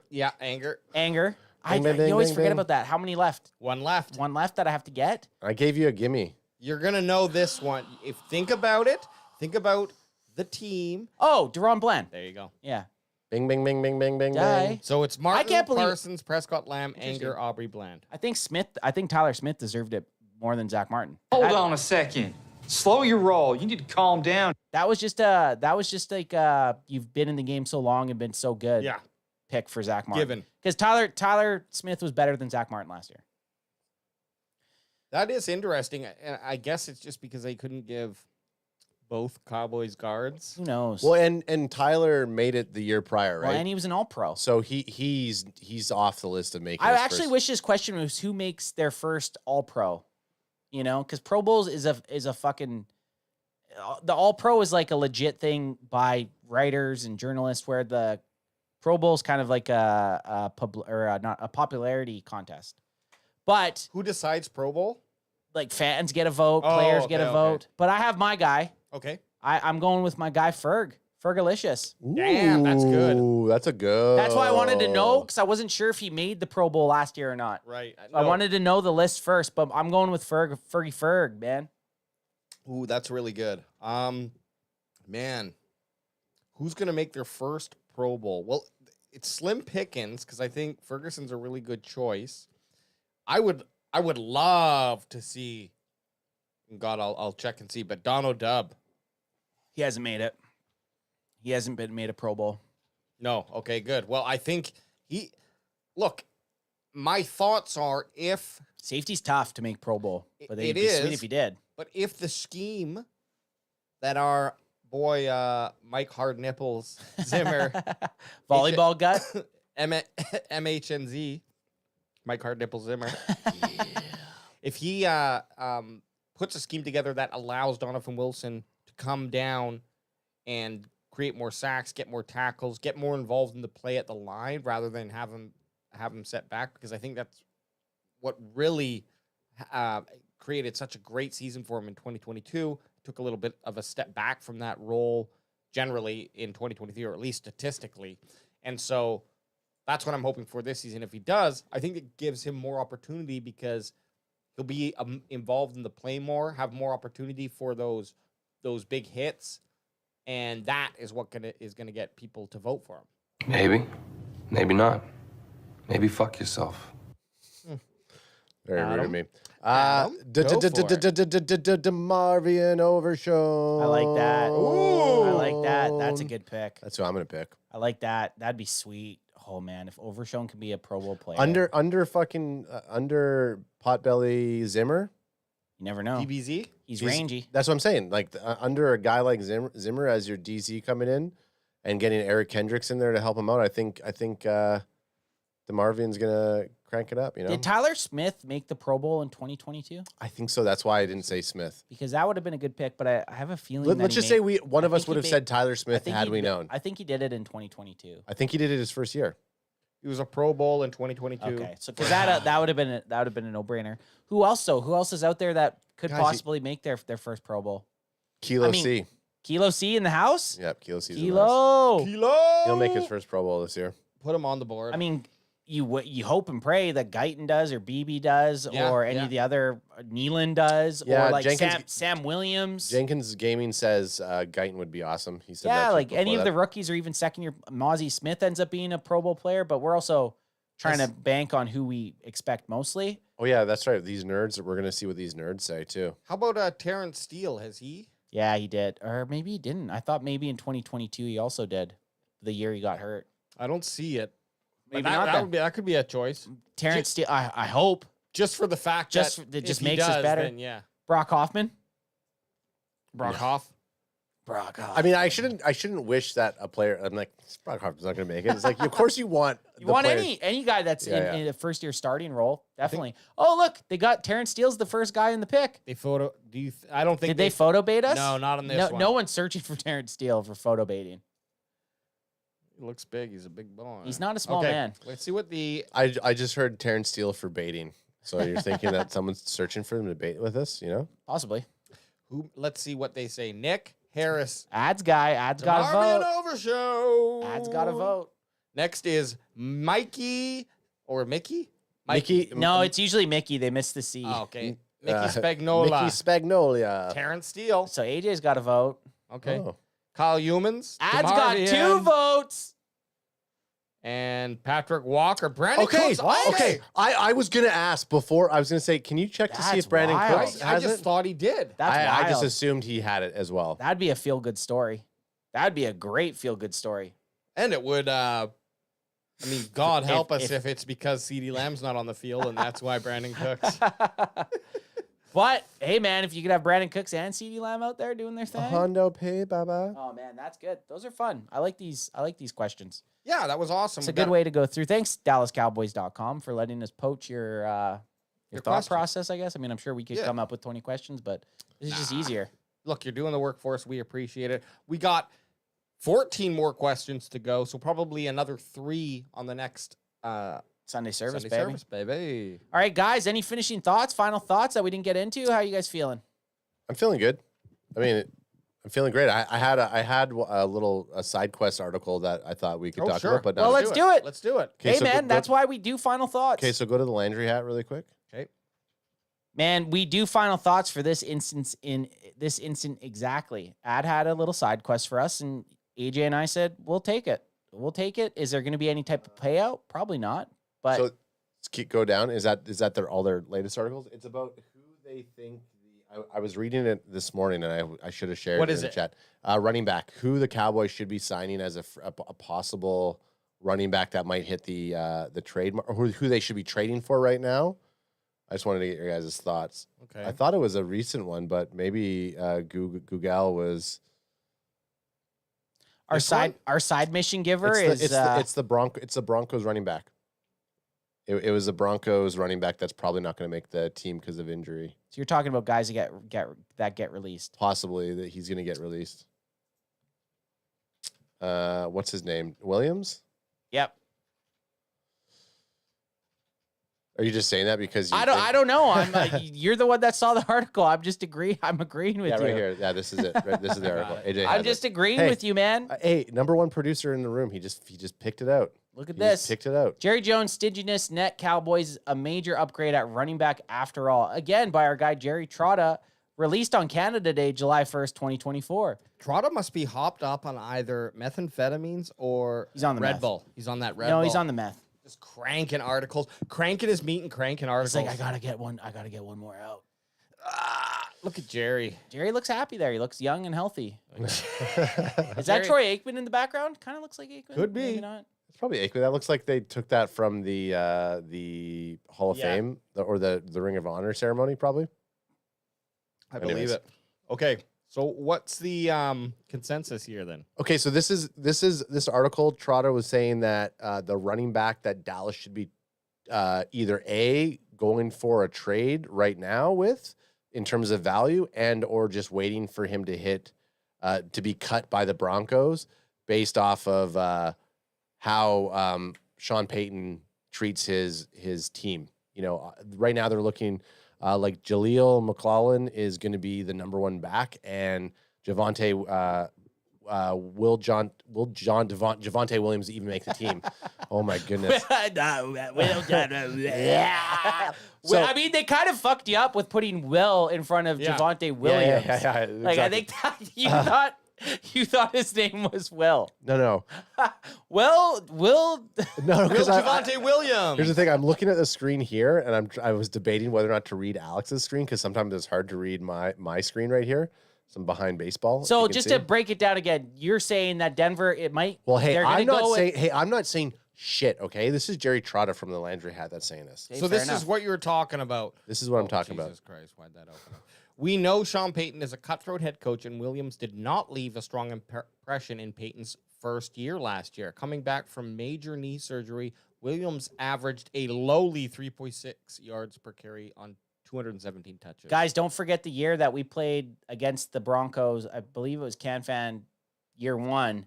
Yeah. Anger. Anger. Bing, bing, You always bing, forget bing. about that. How many left? One left. One left that I have to get. I gave you a gimme. You're gonna know this one. If think about it. Think about the team. Oh, Deron Bland. There you go. Yeah. Bing, bing, bing, bing, bing, bing, Die. bing. So it's Martin, can't believe- Parsons, Prescott, Lamb, Anger, Aubrey, Bland. I think Tyler Smith deserved it more than Zach Martin. Hold on a second. Slow your roll. You need to calm down. That was just like you've been in the game so long and been so good. Yeah. Pick for Zach Martin. Given. Because Tyler Smith was better than Zach Martin last year. That is interesting. And I guess it's just because they couldn't give both Cowboys guards. Who knows? Well, and Tyler made it the year prior, right? Well, and he was an All-Pro. So he's off the list of making. I his actually first. wish this question was who makes their first All-Pro. You know, because Pro Bowls is a fucking the All-Pro is like a legit thing by writers and journalists, where the Pro Bowl is kind of like not a popularity contest. But Who decides Pro Bowl? like fans get a vote, Oh, players get a okay, vote. okay. But I have my guy. Okay. I'm going with my guy Fergalicious. Damn, that's good. Ooh, that's a good. That's why I wanted to know, because I wasn't sure if he made the Pro Bowl last year or not. Right. I wanted to know the list first, but I'm going with Fergie, man. Ooh, that's really good. Man, who's gonna make their first Pro Bowl? Well, it's slim pickings because I think Ferguson's a really good choice. I would love to see. God, I'll check and see. But Dono Dub. He hasn't made it. He hasn't been made a Pro Bowl. No. Okay. Good. Well, I think he. Look, my thoughts are if Safety's tough to make Pro Bowl, but It it'd be sweet is. if he did. But if the scheme that our boy Mike Hard Nipples Zimmer Volleyball gut. MHNZ Mike Hard Nipples Zimmer, if he puts a scheme together that allows Donovan Wilson to come down and create more sacks, get more tackles, get more involved in the play at the line rather than have him set back, because I think that's what really created such a great season for him in 2022. Took a little bit of a step back from that role generally in 2023, or at least statistically. And so that's what I'm hoping for this season. If he does, I think it gives him more opportunity because he'll be involved in the play more, have more opportunity for those big hits, and that is what is gonna get people to vote for him. Maybe, maybe not. Maybe fuck yourself. Very rude of me. Adam, go for it. DeMarvion Overshown. I like that. Ooh. I like that. That's a good pick. That's who I'm gonna pick. I like that. That'd be sweet. Oh man, if Overshown can be a Pro Bowl player. Under Potbelly Zimmer. You never know. DBZ? He's rangy. That's what I'm saying. Like under a guy like Zimmer as your DZ coming in, and getting Eric Kendricks in there to help him out. I think DeMarvion's gonna crank it up. You know. Did Tyler Smith make the Pro Bowl in 2022? I think so. That's why I didn't say Smith. Because that would have been a good pick, but I have a feeling. Let's just say one of us would have said Tyler Smith had we known. I think he did it in 2022. I think he did it his first year. He was a Pro Bowl in 2022. Okay, so because that would have been a no brainer. Who else is out there that could possibly make their first Pro Bowl? Kilo C. Kilo C in the house. Yep, Kilo C's Kilo. He'll make his first Pro Bowl this year. Put him on the board. I mean, you hope and pray that Guyton does, or BB does, or any of the other Nealon does, or like Sam Williams. Jenkins Gaming says Guyton would be awesome. He said Yeah, that like before any of that. the rookies, or even second year. Mozzie Smith ends up being a Pro Bowl player, but we're also trying to bank on who we expect mostly. Oh yeah, that's right. These nerds, we're gonna see what these nerds say too. How about Terrence Steele? Has he? Yeah, he did, or maybe he didn't. I thought maybe in 2022 he also did, the year he got hurt. I don't see it. Maybe But not. that could be a choice. Terrence Steele. I hope Just for the fact that it just if he makes us does, better. then yeah. Brock Hoffman. Brock Hoff. Brock Hoff. I mean, I shouldn't wish that a player. I'm like, Brock Hoffman's not gonna make it. It's like, of course you want. You want any guy that's in a first year starting role, definitely. Oh look, they got Terrence Steele's the first guy in the pick. They photo. Do you? I don't think. Did they photo bait us? No, not on this one. No one's searching for Terrence Steele for photo baiting. He looks big. He's a big boy. He's not a small man. Let's see what the. I just heard Terrence Steele for baiting. So you're thinking that someone's searching for them to debate with us, you know? Possibly. Let's see what they say. Nick Harris. Ads guy. Ads got a Marvin vote. Over Show. Ads got a vote. Next is Mikey or Mickey? Mickey. No, it's usually Mickey. They missed the C. Oh, okay. Mickey Spagnola. Mickey Spagnolia. Terrence Steele. So AJ's got a vote. Okay. Oh. Kyle Humans. Ads got 2 votes. And Patrick Walker. Brandon Okay, Cooks. What? okay. I was gonna ask before. I was gonna say, can you check to see That's if Brandon wild. Cooks I has just it? thought he did. That's I wild. just assumed he had it as well. That'd be a feel-good story. That'd be a great feel-good story. And it would, I mean, God help us if- if it's because Ceedee Lamb's not on the field and that's why Brandon Cooks. But, hey, man, if you could have Brandon Cooks and CeeDee Lamb out there doing their thing. Hondo pay, baba. Oh, man, that's good. Those are fun. I like these questions. Yeah, that was awesome. It's a good way to go through. Thanks, DallasCowboys.com, for letting us poach your thought questions. process, I guess. I mean, I'm sure we could come up with 20 questions, but this is just easier. Look, you're doing the work for us. We appreciate it. We got 14 more questions to go, so probably another 3 on the next Sunday service, Sunday baby. service, baby. All right, guys, any finishing thoughts, final thoughts that we didn't get into? How are you guys feeling? I'm feeling good. I mean, I'm feeling great. I had a little side quest article that I thought we could talk about, but Well, let's do it. Let's do it. Hey, so man, that's why we do final thoughts. Okay, so go to the Landry hat really quick. Okay. Man, we do final thoughts for this instance in this instant exactly. Ad had a little side quest for us, and AJ and I said, we'll take it. We'll take it. Is there going to be any type of payout? Probably not. But So let's go down. Is that all their latest articles? It's about who they think. I was reading it this morning, and I should have shared What it is in the it? chat. Running back, who the Cowboys should be signing as a possible running back that might hit the trade, or who they should be trading for right now. I just wanted to get your guys' thoughts. Okay. I thought it was a recent one, but maybe Google was. our side mission giver It's the Broncos running back. It was the Broncos running back that's probably not going to make the team because of injury. So you're talking about guys that get released. Possibly that he's going to get released. What's his name? Williams? Yep. Are you just saying that because you I don't know. You're the one that saw the article. I'm agreeing with yeah, you. right here. Yeah, this is it. Right, this is the article. AJ I'm has just it. agreeing Hey, with you, man. Hey, number one producer in the room. He just picked it out. Look at He just this. picked it out. Jerry Jones, stinginess, net Cowboys, a major upgrade at running back after all. Again, by our guy, Jerry Trotta, released on Canada Day, July 1st, 2024. Trotta must be hopped up on either methamphetamines or He's on the Red meth. Bull. He's on that Red Bull. No, he's on the meth. Just cranking articles, cranking his meat and cranking articles. He's like, I gotta get one more out. Look at Jerry. Jerry looks happy there. He looks young and healthy. Is that Jerry- Troy Aikman in the background? Kind of looks like Aikman. Could be. Maybe not. It's probably Aikman. That looks like they took that from the Hall of Yeah. Fame or the Ring of Honor ceremony, probably. I believe Anyways. it. Okay, so what's the consensus here then? Okay, so this article. Trotter was saying that the running back that Dallas should be either A, going for a trade right now with in terms of value, and or just waiting for him to hit to be cut by the Broncos based off of how Sean Payton treats his team. You know, right now they're looking like Jaleel McLaughlin is going to be the number one back, and Javonte Javonte Williams even make the team? Oh my goodness! Well, I mean, they kind of fucked you up with putting Will in front of Javonte Williams. Yeah, Like, I exactly. think that you thought his name was Will. No. Will. No, because Javonte Williams. Here's the thing: I'm looking at the screen here, and I was debating whether or not to read Alex's screen because sometimes it's hard to read my screen right here. So I'm behind baseball. So you can just see. to break it down again, you're saying that Denver, it might. Well, hey, they're gonna I'm not go with- saying. Hey, I'm not saying shit. Okay, this is Jerry Trotta from the Landry Hat that's saying this. Okay, So fair this enough. is what you were talking about. This is what I'm talking Jesus about. Christ, why'd that open up? We know Sean Payton is a cutthroat head coach, and Williams did not leave a strong impression in Payton's first year last year. Coming back from major knee surgery, Williams averaged a lowly 3.6 yards per carry on 217 touches. Guys, don't forget the year that we played against the Broncos. I believe it was CanFan year 1,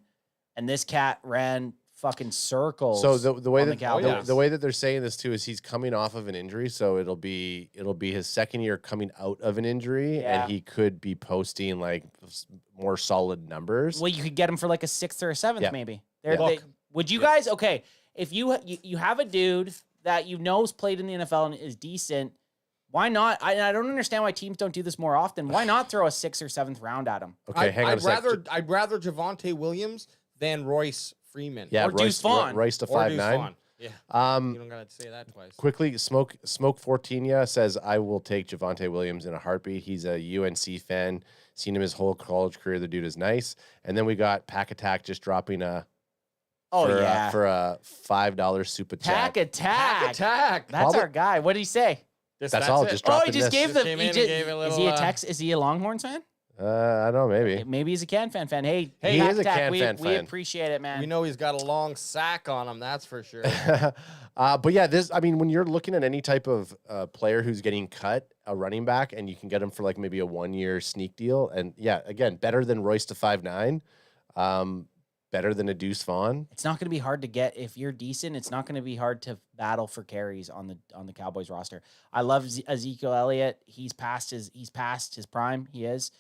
and this cat ran fucking circles. So the way on that the Cowboys. the way that they're saying this too is he's coming off of an injury, so it'll be his second year coming out of an injury, and he could be posting like more solid numbers. Well, you could get him for like a 6th or a 7th, maybe. Would you Yeah. guys? Okay, if you have a dude that you know's played in the NFL and is decent, why not? I don't understand why teams don't do this more often. Why not throw a 6th or 7th round at him? Okay, hang on a second. I'd rather Javonte Williams than Royce Freeman. Yeah, or Deuce Vaughn. Royce to Or 5'9". Deuce Vaughn. Yeah. You don't gotta say that twice. Quickly, Smoke 14 says, I will take Javonte Williams in a heartbeat. He's a UNC fan. Seen him his whole college career. The dude is nice. And then we got Pack Attack just dropping for a $5 super chat. Pack Attack. Attack. That's our guy. What did he say? That's all. it. Just Oh, dropping he just this. gave the. came He in just, and gave a is he a little, Tex? Is he a Longhorns fan? I don't know, maybe. Maybe he's a CanFan fan. Hey, he Pack is a Attack, CanFan we fan. appreciate it, man. We know he's got a long sack on him. That's for sure. But yeah, when you're looking at any type of player who's getting cut, a running back, and you can get him for like maybe a 1-year sneak deal, and yeah, again, better than Royce to 5'9", better than a Deuce Vaughn. It's not going to be hard to get if you're decent. It's not going to be hard to battle for carries on the Cowboys roster. I love Ezekiel Elliott. He's past his prime. He is.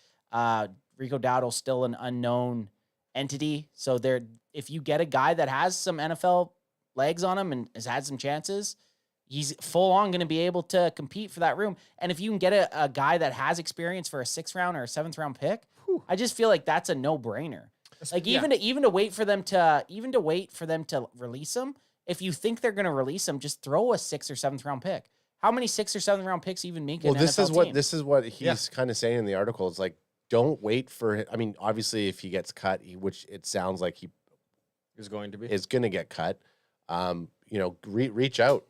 Rico Dowdle's still an unknown entity. So if you get a guy that has some NFL legs on him and has had some chances, he's full on going to be able to compete for that room. And if you can get a guy that has experience for a 6th round or a 7th round pick, I just feel like that's a no brainer. Like even to wait for them to release him. If you think they're going to release him, just throw a 6th or 7th round pick. How many 6th or 7th round picks even make an NFL team? This is what he's kind of saying in the article. It's like, don't wait for. I mean, obviously, if he gets cut, which it sounds like he is going to be, is going to get cut. Reach out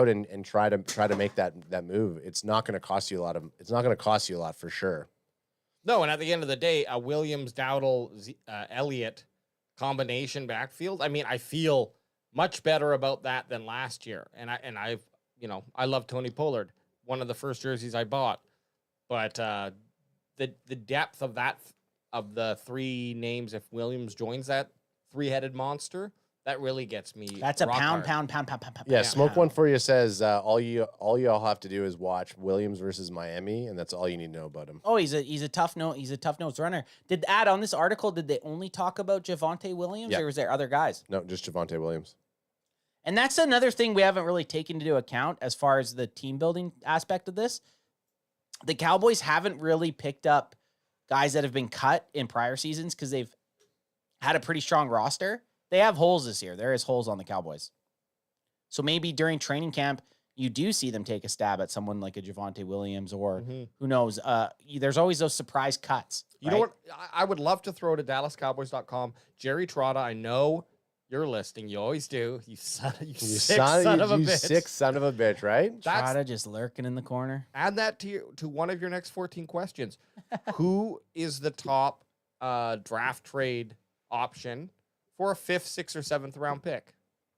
and try to make that move. It's not going to cost you a lot. It's not going to cost you a lot for sure. No, and at the end of the day, a Williams, Dowdle, Elliott combination backfield. I mean, I feel much better about that than last year. And I love Tony Pollard, one of the first jerseys I bought. But the depth of the 3 names, if Williams joins that 3-headed monster, that really gets me. That's a pound. Yeah, Smoke One for you says all y'all have to do is watch Williams versus Miami, and that's all you need to know about him. Oh, he's a tough nose runner. On this article, did they only talk about Javonte Williams, or was there other guys? No, just Javonte Williams. And that's another thing we haven't really taken into account as far as the team building aspect of this. The Cowboys haven't really picked up guys that have been cut in prior seasons because they've had a pretty strong roster. They have holes this year. There is holes on the Cowboys. So maybe during training camp, you do see them take a stab at someone like a Javonte Williams or who knows. There's always those surprise cuts. You know what? I would love to throw to DallasCowboys.com. Jerry Trotta, I know you're listening. You always do. You sick son of a bitch, right? Trotta just lurking in the corner. Add that to one of your next 14 questions. Who is the top draft trade option for a 5th, 6th, or 7th round pick?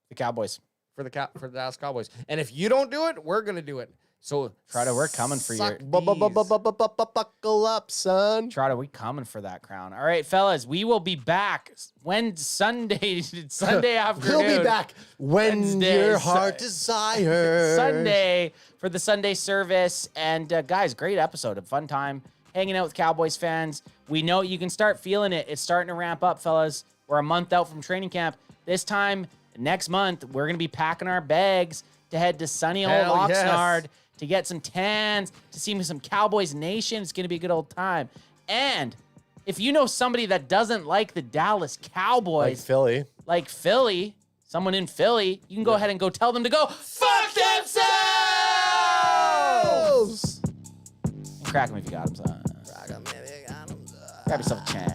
The Cowboys. For the Dallas Cowboys. And if you don't do it, we're going to do it. So Trotta, we're coming for your buckle up, son. Trotta, we coming for that crown. All right, fellas, we will be back when Sunday afternoon. We'll be back when Wednesday, your heart desires. Sunday for the Sunday service. And guys, great episode. A fun time hanging out with Cowboys fans. We know you can start feeling it. It's starting to ramp up, fellas. We're a month out from training camp. This time next month, we're going to be packing our bags to head to sunny old Oxnard to get some tans, to see some Cowboys Nation. It's going to be a good old time. And if you know somebody that doesn't like the Dallas Cowboys, like Philly, someone in Philly, you can go ahead and go tell them to go fuck themselves! And crack them if you got them, son. Grab yourself a chance.